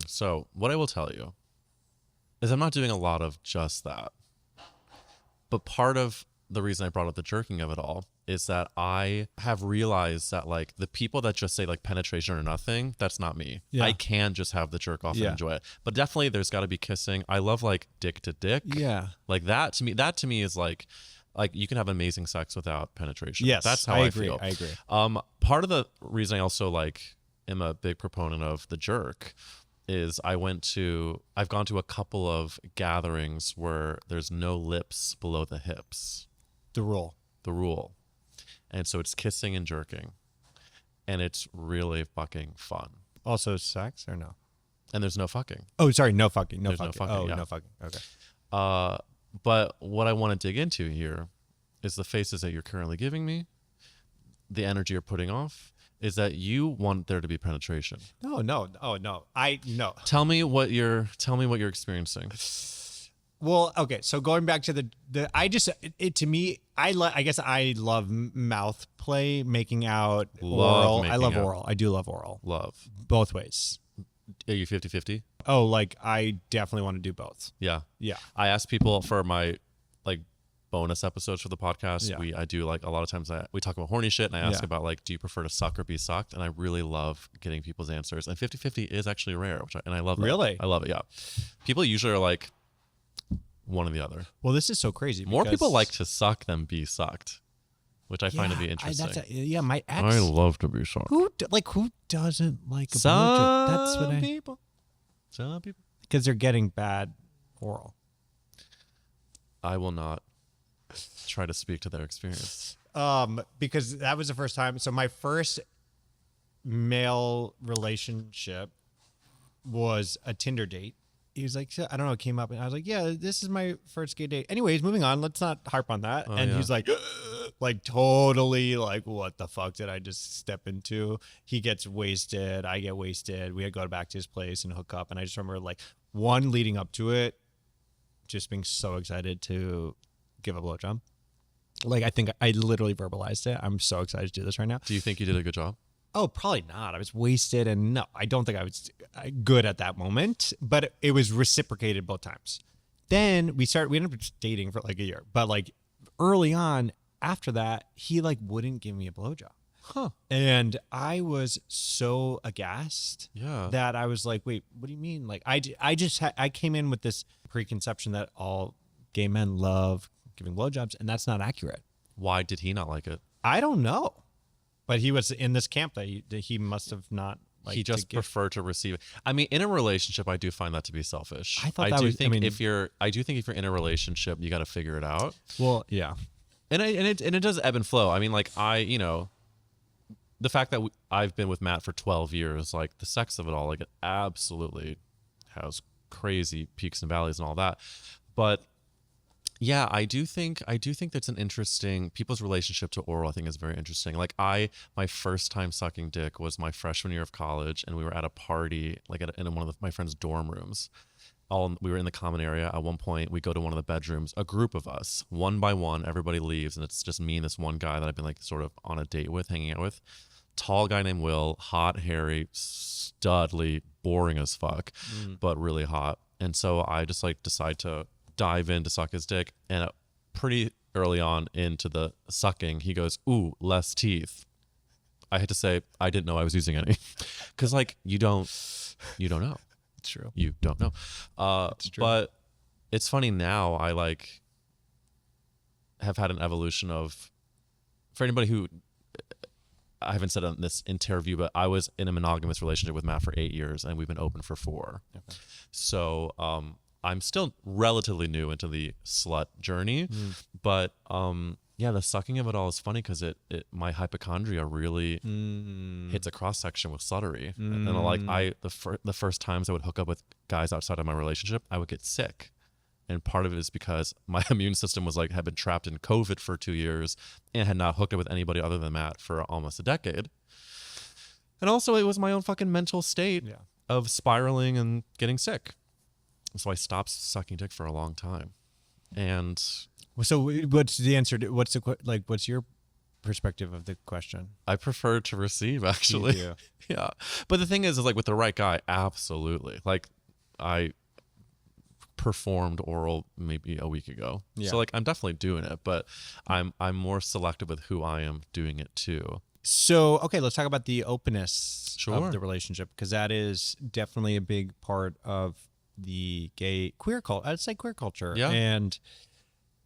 So what I will tell you is I'm not doing a lot of just that. But part of the reason I brought up the jerking of it all is that I have realized that like the people that just say like penetration or nothing, that's not me. Yeah. I can just have the jerk off and enjoy it. But definitely there's got to be kissing. I love like dick to dick. Yeah. Like that to me is like you can have amazing sex without penetration. Yes, that's how I feel. I agree. Part of the reason I also like am a big proponent of the jerk is I've gone to a couple of gatherings where there's no lips below the hips. The rule. And so it's kissing and jerking. And it's really fucking fun. Also sex or no? And there's no fucking. Oh, sorry, no fucking. No fucking. Oh, yeah. No fucking. Okay. But what I want to dig into here is the faces that you're currently giving me, the energy you're putting off, is that you want there to be penetration. No. Oh, no. No. Tell me what you're experiencing. Well, okay. So going back to I guess I love mouth play, making out, oral. I love oral. I do love oral. Love. Both ways. Are you 50-50? Oh, like I definitely want to do both. Yeah. Yeah. I ask people for my like bonus episodes for the podcast. Yeah. I do like a lot of times we talk about horny shit and I ask about like, do you prefer to suck or be sucked? And I really love getting people's answers. And 50-50 is actually rare, and I love that. Really? I love it. Yeah. People usually are like one or the other. Well, this is so crazy. More people like to suck than be sucked, which I find to be interesting. My ex. I love to be sucked. Who doesn't like a blowjob? That's what Some people. Because they're getting bad oral. I will not try to speak to their experience. Because that was the first time. So my first male relationship was a Tinder date. He was like, I don't know, it came up, and I was like, yeah, this is my first gay date. Anyways, moving on. Let's not harp on that. And he's like totally like, what the fuck did I just step into? He gets wasted. I get wasted. We go back to his place and hook up. And I just remember like leading up to it, just being so excited to give a blowjob. Like, I think I literally verbalized it. I'm so excited to do this right now. Do you think you did a good job? Oh, probably not. I was wasted, and no, I don't think I was good at that moment, but it was reciprocated both times. Then we ended up dating for like a year, but like early on after that, he like wouldn't give me a blowjob. Huh. And I was so aghast that I was like, wait, what do you mean? Like, I came in with this preconception that all gay men love giving blowjobs, and that's not accurate. Why did he not like it? I don't know. But he was in this camp that he must have not. Like, he just preferred to receive it. I mean, in a relationship, I do find that to be selfish. I do think if you're in a relationship, you got to figure it out. Well, yeah, and it does ebb and flow. I mean, like the fact that I've been with Matt for 12 years, like the sex of it all, like it absolutely has crazy peaks and valleys and all that. But yeah, I do think that's an interesting, people's relationship to oral, I think, is very interesting. Like my first time sucking dick was my freshman year of college, and we were at a party, like in one of my friend's dorm rooms. We were in the common area. At one point, we go to one of the bedrooms, a group of us, one by one, everybody leaves, and it's just me and this one guy that I've been like sort of on a date with, hanging out with. Tall guy named Will, hot, hairy, studly, boring as fuck, but really hot. And so I just like decide to dive in to suck his dick, and pretty early on into the sucking, he goes, "Ooh, less teeth." I had to say I didn't know I was using any, because like you don't know. It's true. You don't know. It's true. But it's funny now. I like have had an evolution of, for anybody who, I haven't said it in this interview, but I was in a monogamous relationship with Matt for 8 years, and we've been open for 4. Okay. So I'm still relatively new into the slut journey, but yeah, the sucking of it all is funny because my hypochondria really hits a cross section with sluttery, and like the first times I would hook up with guys outside of my relationship, I would get sick, and part of it is because my immune system was like had been trapped in COVID for 2 years and had not hooked up with anybody other than Matt for almost a decade, and also it was my own fucking mental state of spiraling and getting sick. So I stopped sucking dick for a long time. And so what's the answer to, what's your perspective of the question? I prefer to receive, actually. You do. Yeah. But the thing is like with the right guy, absolutely. Like I performed oral maybe a week ago. Yeah. So like I'm definitely doing it, but I'm more selective with who I am doing it to. So, okay, let's talk about the openness of the relationship, because that is definitely a big part of the queer culture. I'd say queer culture. Yeah. And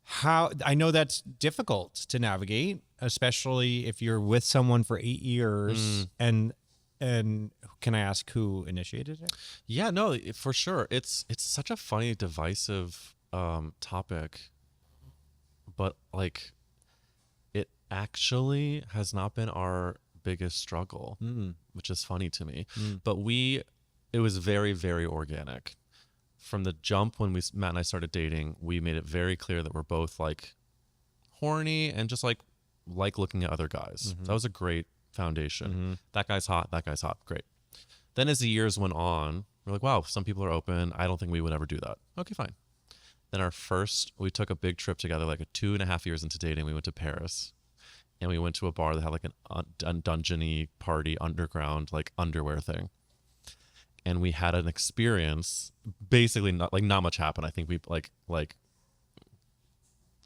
how I know that's difficult to navigate, especially if you're with someone for 8 years. And can I ask who initiated it? Yeah, no, for sure. It's such a funny, divisive topic, but like it actually has not been our biggest struggle, which is funny to me. But it was very, very organic. From the jump when Matt and I started dating, we made it very clear that we're both like horny and just like looking at other guys. That was a great foundation. That guy's hot. Great. Then as the years went on, we're like, wow, some people are open. I don't think we would ever do that. Okay, fine. Then we took a big trip together, like 2.5 years into dating. We went to Paris, and we went to a bar that had like a dungeony party, underground, like underwear thing. And we had an experience. Basically, not much happened. I think we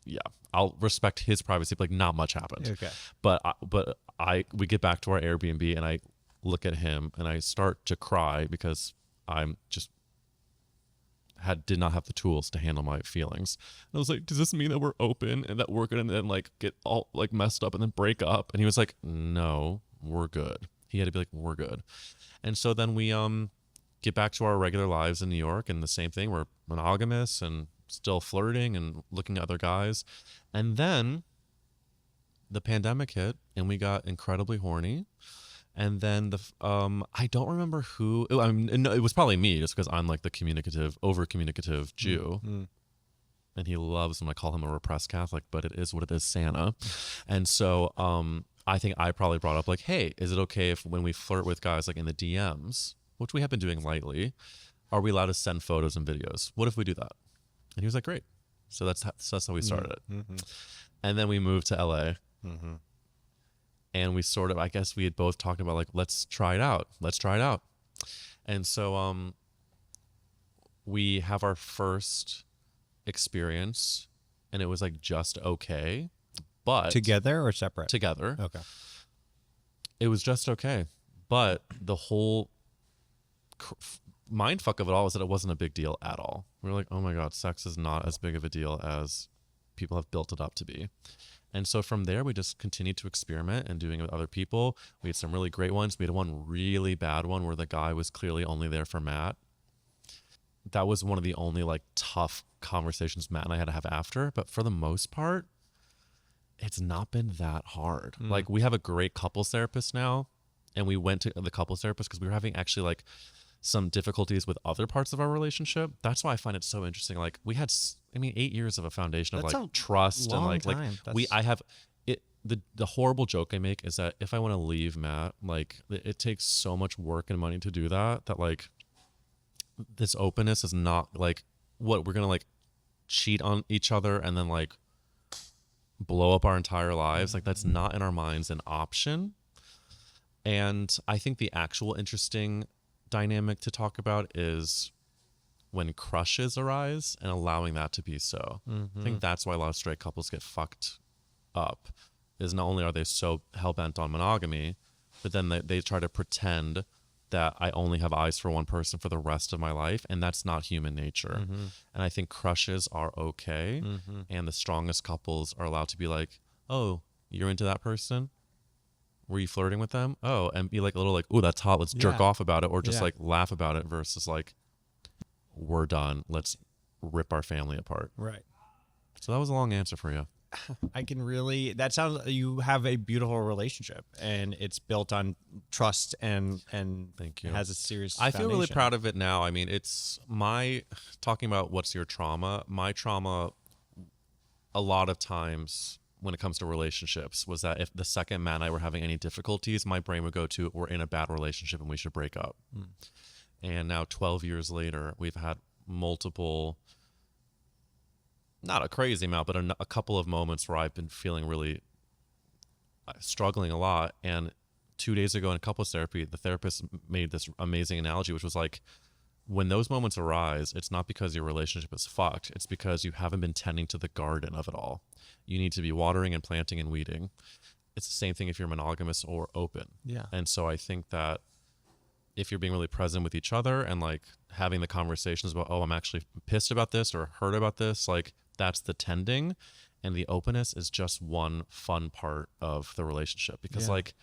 yeah. I'll respect his privacy, but like not much happened. Okay. But we get back to our Airbnb, and I look at him, and I start to cry because I'm just did not have the tools to handle my feelings. And I was like, does this mean that we're open and that we're gonna then like get all like messed up and then break up? And he was like, no, we're good. He had to be like, we're good. And so then we get back to our regular lives in New York, and the same thing. We're monogamous and still flirting and looking at other guys. And then the pandemic hit, and we got incredibly horny, And then I don't remember who. I mean, no, it was probably me, just because I'm like the over communicative Jew, and he loves when I call him a repressed Catholic. But it is what it is, Santa. And so I think I probably brought up like, hey, is it okay if when we flirt with guys like in the DMs, which we have been doing lightly, are we allowed to send photos and videos? What if we do that? And he was like, great. So that's how we started it. Mm-hmm. And then we moved to LA. Mm-hmm. And we sort of, I guess we had both talked about like, let's try it out. And so we have our first experience, and it was like just okay. But together or separate? Together. Okay. It was just okay. But the whole mind fuck of it all is that it wasn't a big deal at all. We were like, oh my God, sex is not as big of a deal as people have built it up to be. And so from there, we just continued to experiment and doing it with other people. We had some really great ones. We had one really bad one where the guy was clearly only there for Matt. That was one of the only like tough conversations Matt and I had to have after. But for the most part, it's not been that hard. Like we have a great couples therapist now, and we went to the couples therapist because we were having actually like some difficulties with other parts of our relationship. That's why I find it so interesting. Like we had, 8 years of a foundation of like trust and like I have it. The horrible joke I make is that if I want to leave Matt, like it takes so much work and money to do that like this openness is not like what we're gonna like cheat on each other and then like blow up our entire lives. Like that's not in our minds an option. And I think the actual interesting dynamic to talk about is when crushes arise and allowing that to be so. I think that's why a lot of straight couples get fucked up, is not only are they so hell-bent on monogamy, but then they try to pretend that I only have eyes for one person for the rest of my life, and that's not human nature. And I think crushes are okay, and the strongest couples are allowed to be like, oh, you're into that person? Were you flirting with them? Oh, and be like a little like, oh, that's hot. Let's jerk off about it, or just like laugh about it versus like, we're done. Let's rip our family apart. Right. So that was a long answer for you. I can really, that sounds, you have a beautiful relationship, and it's built on trust and thank you. Has a serious I foundation. feel really proud of it now. I mean, it's talking about what's your trauma. My trauma, a lot of times when it comes to relationships, was that if the second Matt and I were having any difficulties, my brain would go to, we're in a bad relationship and we should break up. And now 12 years later, we've had multiple, not a crazy amount, but a couple of moments where I've been feeling really struggling a lot. And 2 days ago in couples therapy, the therapist made this amazing analogy, which was like, when those moments arise, it's not because your relationship is fucked. It's because you haven't been tending to the garden of it all. You need to be watering and planting and weeding. It's the same thing if you're monogamous or open. Yeah. And so I think that if you're being really present with each other and like having the conversations about, oh, I'm actually pissed about this or hurt about this, like that's the tending, and the openness is just one fun part of the relationship. Because like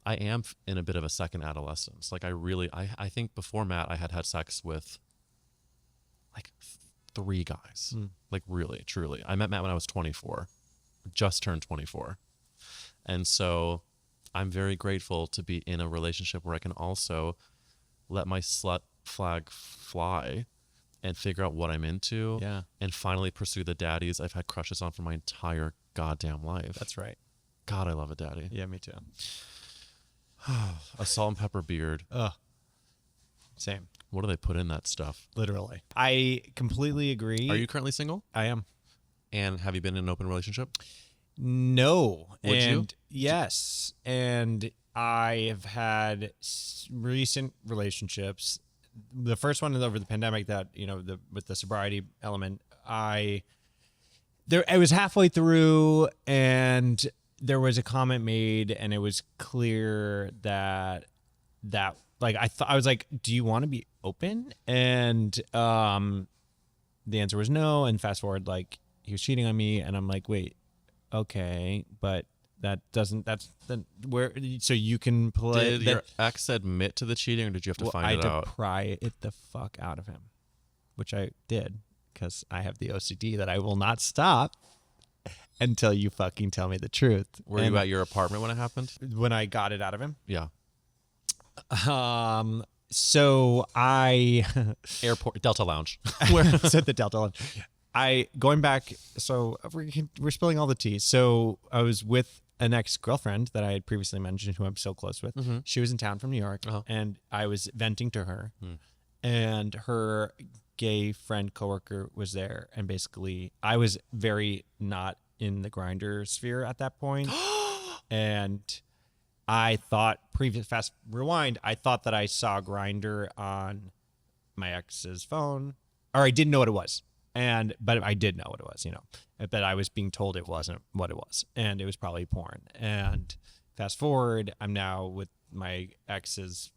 I am in a bit of a second adolescence. Like I think before Matt, I had sex with like 3 guys. Like really, truly. I met Matt when I was 24, just turned 24. And so I'm very grateful to be in a relationship where I can also let my slut flag fly and figure out what I'm into, and finally pursue the daddies I've had crushes on for my entire goddamn life. That's right. God, I love a daddy. Yeah, me too. A salt and pepper beard. Same. What do they put in that stuff? Literally. I completely agree. Are you currently single? I am. And have you been in an open relationship? No. Would you? Yes. And I have had recent relationships. The first one is over the pandemic that, with the sobriety element, I was halfway through and there was a comment made, and it was clear that like I was like, do you want to be open? And the answer was no. And fast forward, like he was cheating on me, and I'm like, wait, okay, but so you can play. Did your ex admit to the cheating, or did you have to find it out? I had to pry it the fuck out of him, which I did because I have the OCD that I will not stop until you fucking tell me the truth. Were you at your apartment when it happened? When I got it out of him? Yeah. So I Airport Delta Lounge. where I was at the Delta Lounge. Going back. So we're spilling all the tea. So I was with an ex-girlfriend that I had previously mentioned, who I'm so close with. Mm-hmm. She was in town from New York, and I was venting to her, and her gay friend coworker was there, and basically I was very not in the Grindr sphere at that point, and I thought fast rewind. I thought that I saw Grindr on my ex's phone, or I didn't know what it was, but I did know what it was, But I was being told it wasn't what it was, and it was probably porn. And fast forward, I'm now with my ex's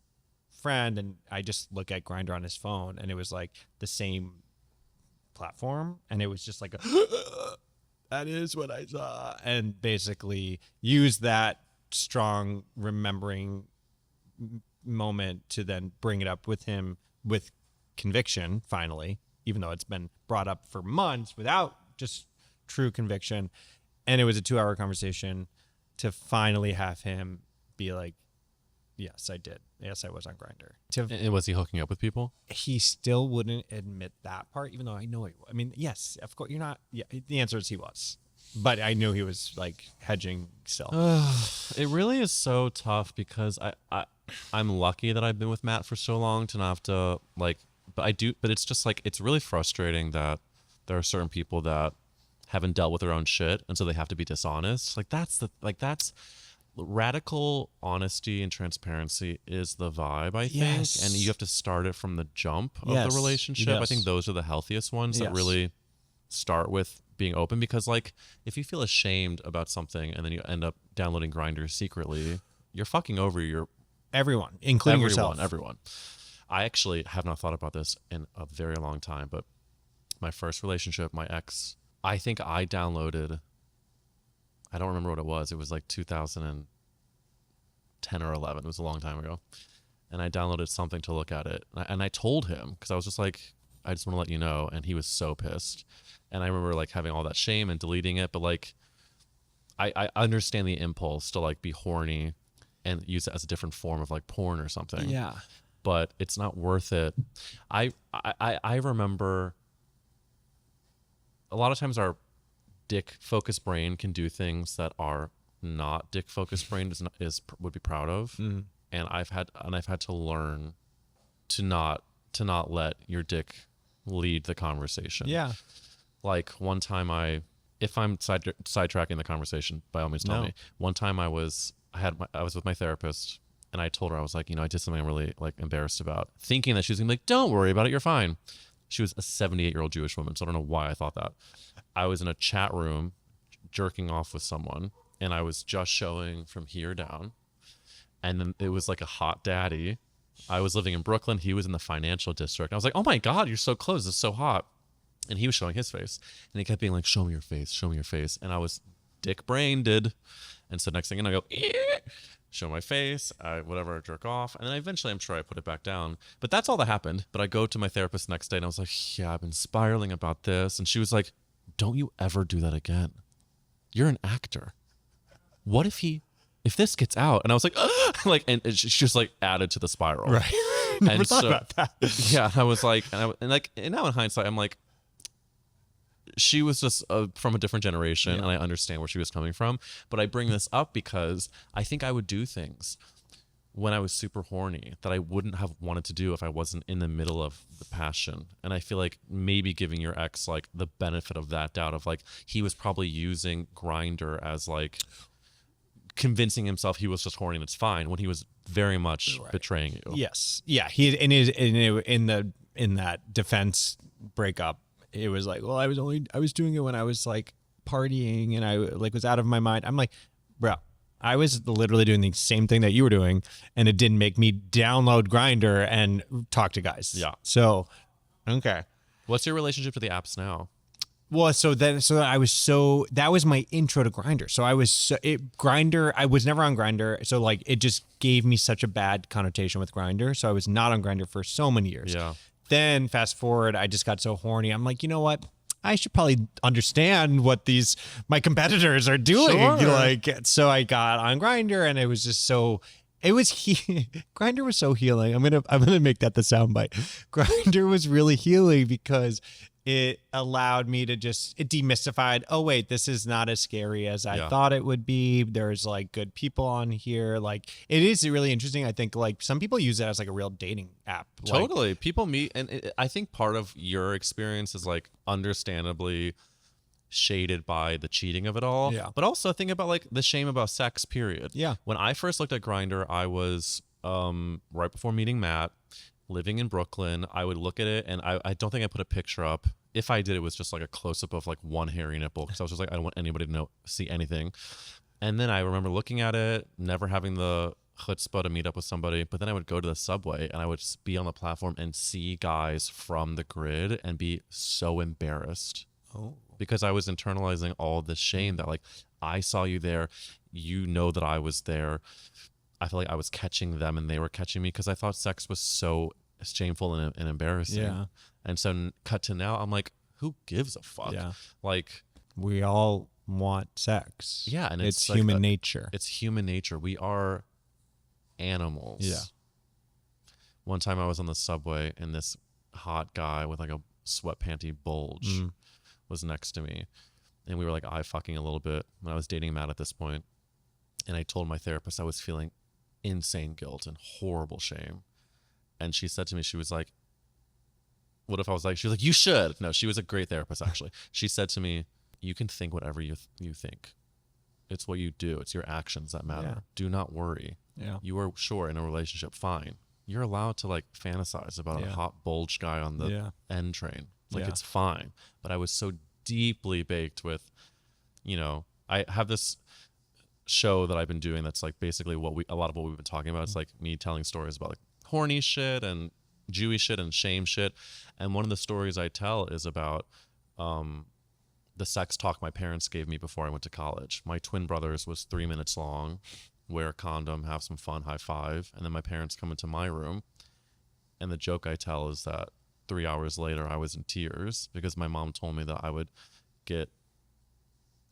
friend, and I just look at Grindr on his phone, and it was like the same platform, and it was just like that is what I saw, and basically use that strong remembering moment to then bring it up with him with conviction finally, even though it's been brought up for months without just true conviction. And it was a 2-hour conversation to finally have him be like, yes, I did. Yes, I was on Grindr. And was he hooking up with people? He still wouldn't admit that part, even though I know he was. I mean, yes, of course, you're not. Yeah, the answer is he was. But I knew he was like hedging still. It really is so tough because I'm lucky that I've been with Matt for so long to not have to but it's just like, it's really frustrating that there are certain people that haven't dealt with their own shit, and so they have to be dishonest. That's radical honesty and transparency is the vibe, I think. Yes. And you have to start it from the jump of the relationship. Yes. I think those are the healthiest ones that really start with being open, because if you feel ashamed about something and then you end up downloading Grindr secretly, you're fucking over everyone, including yourself. Everyone. I actually have not thought about this in a very long time, but my first relationship, my ex, I think I downloaded, I don't remember what it was. It was like 2010 or 11. It was a long time ago. And I downloaded something to look at it. And I told him, because I was just like, I just want to let you know. And he was so pissed. And I remember having all that shame and deleting it. But I understand the impulse to be horny and use it as a different form of porn or something. Yeah. But it's not worth it. I remember a lot of times our dick focused brain can do things that our not dick focused brain would be proud of. And I've had to learn to not let your dick lead the conversation. Yeah. One time if I'm sidetracking the conversation, by all means tell me. One time I was with my therapist, and I told her, I was like, I did something I'm really embarrassed about, thinking that she was gonna be like, don't worry about it, you're fine. She was a 78-year-old Jewish woman, so I don't know why I thought that. I was in a chat room jerking off with someone, and I was just showing from here down, and then it was like a hot daddy. I was living in Brooklyn. He was in the financial district. I was like, oh my God, you're so close. It's so hot. And he was showing his face, and he kept being like, show me your face, show me your face. And I was dick-brained. And so next thing you know, I go, show my face, whatever, jerk off. And then eventually I'm sure I put it back down. But that's all that happened. But I go to my therapist the next day, and I was like, yeah, I've been spiraling about this. And she was like, don't you ever do that again. You're an actor. What if this gets out? And I was like, and she just added to the spiral. Right. Never thought about that. Yeah. I was like, and now in hindsight, I'm like, she was just from a different generation, and I understand where she was coming from. But I bring this up because I think I would do things when I was super horny that I wouldn't have wanted to do if I wasn't in the middle of the passion. And I feel like maybe giving your ex the benefit of that doubt of he was probably using Grindr as convincing himself he was just horny and it's fine, when he was very much betraying you. Yes. Yeah. He in that defense breakup, it was like, well, I was doing it when I was partying and I was out of my mind. I'm like, bro, I was literally doing the same thing that you were doing, and it didn't make me download Grindr and talk to guys. Yeah. So, okay. What's your relationship to the apps now? Well, that was my intro to Grindr. So Grindr, I was never on Grindr. So it just gave me such a bad connotation with Grindr. So I was not on Grindr for so many years. Yeah. Then fast forward, I just got so horny. I'm like, you know what? I should probably understand what my competitors are doing. Sure. So I got on Grindr, and it was just so It was Grindr was so healing. I'm gonna make that the soundbite. Grindr was really healing because it allowed me to it demystified. Oh wait, this is not as scary as I thought it would be. There's like good people on here. Like it is really interesting. I think like some people use it as like a real dating app. Totally, people meet, and I think part of your experience is like understandably shaded by the cheating of it all. Yeah. But also think about like the shame about sex, period. Yeah. When I first looked at Grindr, I was right before meeting Matt, living in Brooklyn. I would look at it, and I don't think I put a picture up. If I did, it was just like a close-up of like one hairy nipple, because I was just like, I don't want anybody to see anything. And then I remember looking at it, never having the chutzpah to meet up with somebody, but then I would go to the subway and I would be on the platform and see guys from the grid and be so embarrassed. Oh. Because I was internalizing all this shame that like, I saw you there, you know that I was there. I felt like I was catching them and they were catching me, because I thought sex was so shameful and embarrassing. Yeah. And so cut to now, I'm like, who gives a fuck? Yeah. Like, we all want sex. Yeah, and it's like human nature. It's human nature. We are animals. Yeah. One time I was on the subway and this hot guy with like a sweat panty bulge was next to me, and we were like eye fucking a little bit when I was dating Matt at this point. And I told my therapist I was feeling insane guilt and horrible shame. And she said to me, she was like, what if I was like, she was like, you should. No, she was a great therapist, actually. She said to me, you can think whatever you think. It's what you do. It's your actions that matter. Yeah. Do not worry. Yeah. You are sure in a relationship, fine. You're allowed to like fantasize about a hot bulge guy on the N train. Like it's fine. But I was so deeply baked with, you know, I have this show that I've been doing that's like basically a lot of what we've been talking about. It's like me telling stories about like horny shit and Jewish shit and shame shit. And one of the stories I tell is about the sex talk my parents gave me before I went to college. My twin brothers was 3 minutes long. Wear a condom, have some fun, high five. And then my parents come into my room. And the joke I tell is that 3 hours later, I was in tears because my mom told me that I would get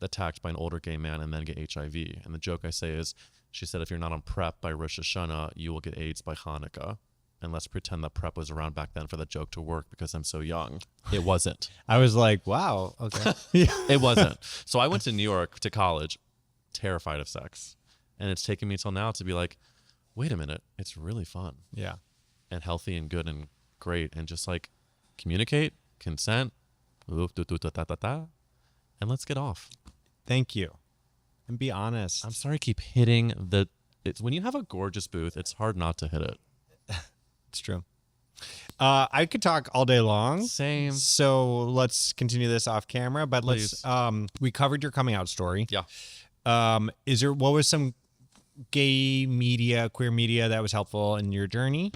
attacked by an older gay man and then get HIV. And the joke I say is, she said, if you're not on PrEP by Rosh Hashanah, you will get AIDS by Hanukkah. And let's pretend that PrEP was around back then for the joke to work because I'm so young. It wasn't. I was like, wow, okay. It wasn't. So I went to New York to college, terrified of sex. And it's taken me till now to be like, wait a minute, it's really fun. Yeah. And healthy and good and great. And just like communicate, consent, and let's get off. Thank you. And be honest. I'm sorry I keep hitting when you have a gorgeous booth, it's hard not to hit it. It's true. I could talk all day long. Same. So let's continue this off camera, but Please. We covered your coming out story. Yeah. What was some gay media, queer media that was helpful in your journey?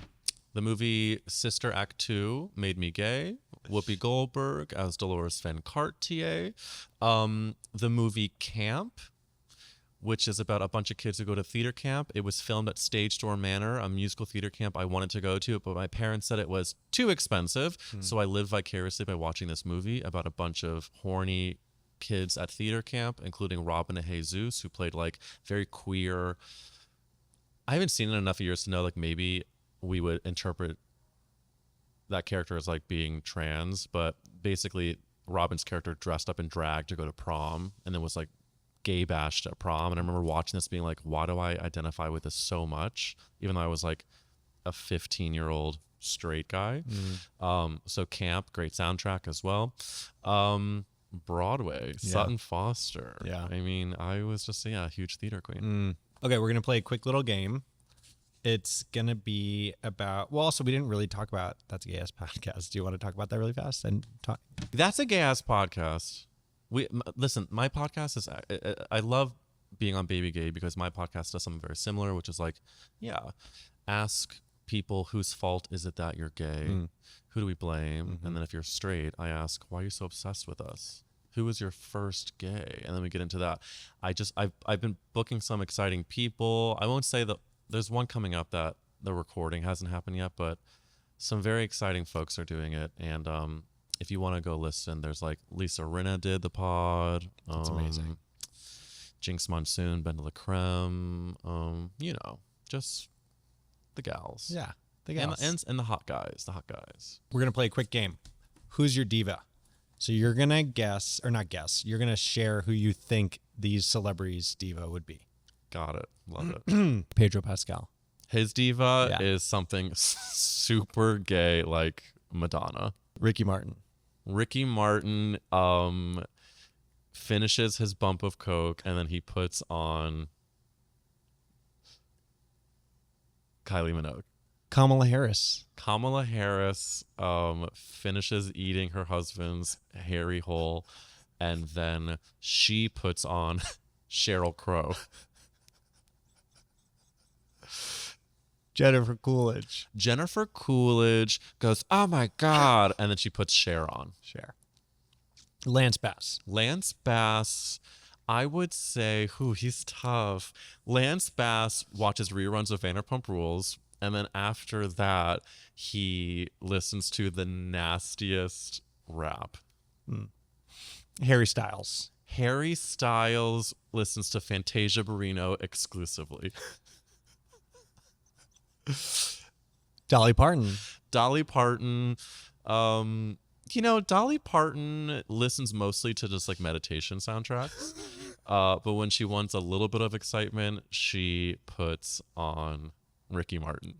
The movie Sister Act 2 made me gay. Whoopi Goldberg as Dolores Van Cartier. The movie Camp, which is about a bunch of kids who go to theater camp. It was filmed at Stage Door Manor, a musical theater camp I wanted to go to, but my parents said it was too expensive. So I lived vicariously by watching this movie about a bunch of horny kids at theater camp, including Robin and Jesus, who played like very queer. I haven't seen it in enough years to know like maybe we would interpret that character as like being trans, but basically Robin's character dressed up in drag to go to prom and then was like gay bashed at prom. And I remember watching this being like, why do I identify with this so much, even though I was like a 15-year-old straight guy. So Camp, great soundtrack as well. Broadway, Sutton Foster. Yeah. I mean, I was just a huge theater queen. Okay, we're gonna play a quick little game. It's gonna be about. Well, also we didn't really talk about That's a Gay Ass Podcast. Do you want to talk about that really fast and talk? That's a gay ass podcast. Listen, my podcast is. I love being on Baby Gay because my podcast does something very similar, which is like, ask people whose fault is it that you're gay? Who do we blame? And then if you're straight, I ask, why are you so obsessed with us? Who was your first gay? And then we get into that. I've been booking some exciting people. I won't say that there's one coming up that the recording hasn't happened yet, but some very exciting folks are doing it. And if you want to go listen, there's like Lisa Rinna did the pod. That's amazing. Jinx Monsoon, Ben de la Creme. Just the gals. Yeah, the gals. And the hot guys. The hot guys. We're going to play a quick game. Who's your diva? So you're going to guess, or not guess, you're going to share who you think these celebrities' diva would be. Got it. Love it. Pedro Pascal. His diva is something super gay like Madonna. Ricky Martin. Ricky Martin finishes his bump of coke and then he puts on Kylie Minogue. Kamala Harris. Kamala Harris finishes eating her husband's hairy hole and then she puts on Sheryl Crow. Jennifer Coolidge. Jennifer Coolidge goes, oh my God. And then she puts Cher on. Cher. Lance Bass. Lance Bass, I would say, he's tough. Lance Bass watches reruns of Vanderpump Rules. And then after that, he listens to the nastiest rap. Harry Styles. Harry Styles listens to Fantasia Barrino exclusively. Dolly Parton. Dolly Parton. Dolly Parton listens mostly to just like meditation soundtracks. But when she wants a little bit of excitement, she puts on Ricky Martin.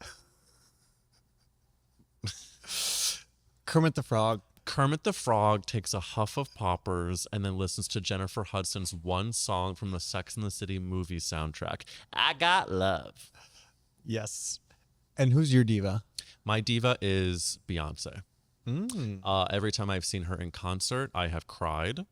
Kermit the Frog. Kermit the Frog takes a huff of poppers and then listens to Jennifer Hudson's one song from the Sex and the City movie soundtrack, I Got Love. Yes. And who's your diva? My diva is Beyonce. Every time I've seen her in concert, I have cried.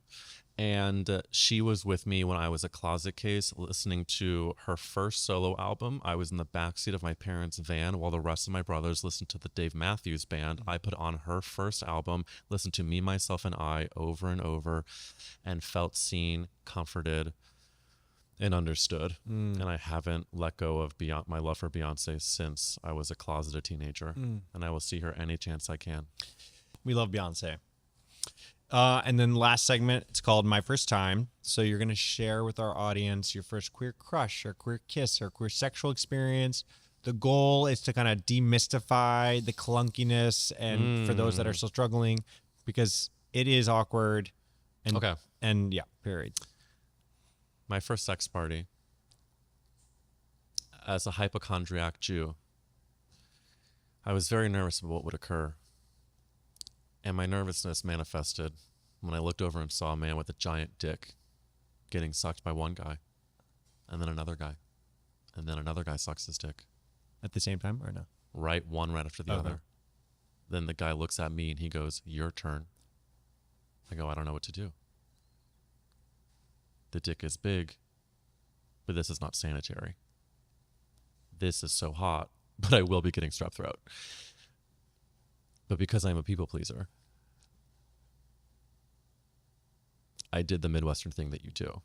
And she was with me when I was a closet case listening to her first solo album. I was in the backseat of my parents' van while the rest of my brothers listened to the Dave Matthews Band. I put on her first album, listened to Me, Myself, and I over and over, and felt seen, comforted, and understood. And I haven't let go of my love for Beyonce since I was a closeted teenager. And I will see her any chance I can. We love Beyonce. And then last segment, it's called My First Time. So you're going to share with our audience your first queer crush or queer kiss or queer sexual experience. The goal is to kind of demystify the clunkiness and for those that are still struggling, because it is awkward. And, and yeah, period. My first sex party. As a hypochondriac Jew, I was very nervous about what would occur. And my nervousness manifested when I looked over and saw a man with a giant dick getting sucked by one guy, and then another guy, and then another guy sucks his dick. At the same time or no? One right after the other. Then the guy looks at me and he goes, your turn. I go, I don't know what to do. The dick is big, but this is not sanitary. This is so hot, but I will be getting strep throat. But because I'm a people pleaser, I did the Midwestern thing that you do,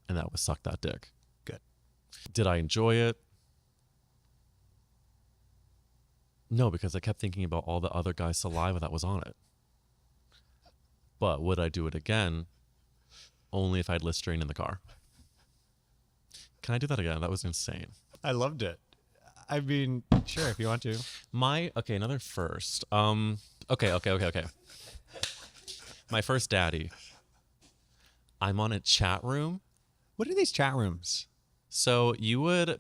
and that was suck that dick. Good. Did I enjoy it? No, because I kept thinking about all the other guys' saliva that was on it. But would I do it again? Only if I had Listerine in the car. Can I do that again? That was insane. I loved it. I mean, sure, if you want to. Another first. Okay. My first daddy. I'm on a chat room. What are these chat rooms? So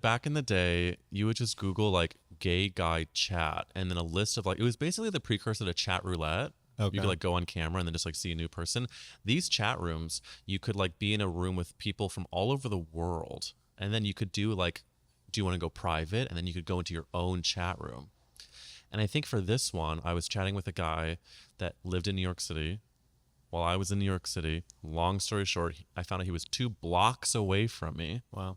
back in the day, you would just Google like gay guy chat and then a list of like, it was basically the precursor to chat roulette. Okay. You could like go on camera and then just like see a new person. These chat rooms, you could like be in a room with people from all over the world. And then you could do like, do you want to go private? And then you could go into your own chat room. And I think for this one, I was chatting with a guy that lived in New York City. While I was in New York City, long story short, I found out he was 2 blocks away from me. Wow.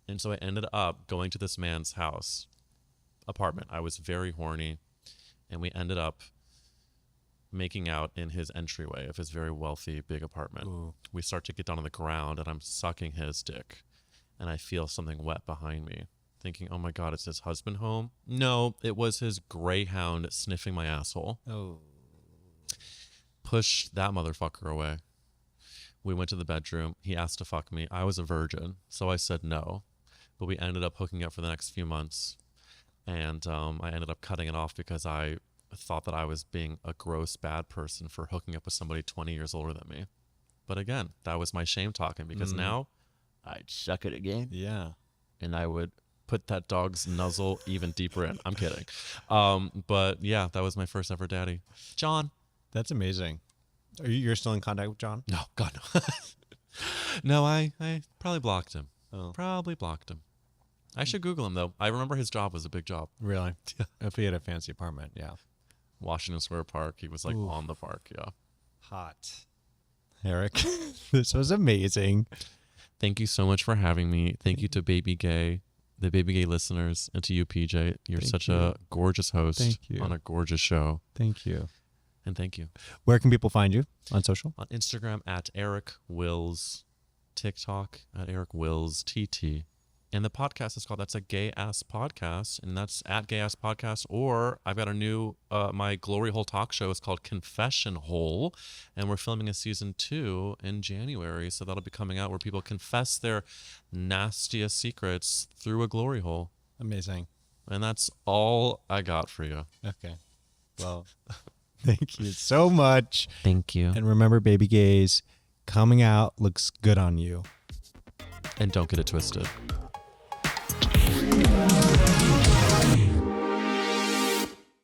And so I ended up going to this man's apartment. I was very horny. And we ended up making out in his entryway of his very wealthy, big apartment. Ooh. We start to get down on the ground and I'm sucking his dick. And I feel something wet behind me, thinking, oh my God, is his husband home? No, it was his greyhound sniffing my asshole. Oh. Push that motherfucker away. We went to the bedroom. He asked to fuck me. I was a virgin, so I said no. but we ended up hooking up for the next few months. And I ended up cutting it off because I thought that I was being a gross, bad person for hooking up with somebody 20 years older than me. But again, that was my shame talking, because now I'd suck it again. Yeah. And I would put that dog's nuzzle even deeper in. I'm kidding. But yeah, that was my first ever daddy. John. That's amazing. You're still in contact with John? No, God, no. No, I probably blocked him. Oh. Probably blocked him. I should Google him, though. I remember his job was a big job. Really? If he had a fancy apartment, yeah. Washington Square Park. He was like on the park, yeah. Hot. Eric, this was amazing. Thank you so much for having me. Thank you to BabyGay, the BabyGay listeners, and to you, PJ. You're such a gorgeous host on a gorgeous show. Thank you. And thank you. Where can people find you on social? On Instagram at Eric Wills, TikTok at Eric Wills TT. And the podcast is called That's a Gay Ass Podcast, and that's at Gay Ass Podcast. Or I've got a new, my Glory Hole talk show is called Confession Hole, and we're filming a season 2 in January. So that'll be coming out where people confess their nastiest secrets through a glory hole. Amazing. And that's all I got for you. Okay. Well, thank you so much. Thank you. And remember, baby gays, coming out looks good on you. And don't get it twisted.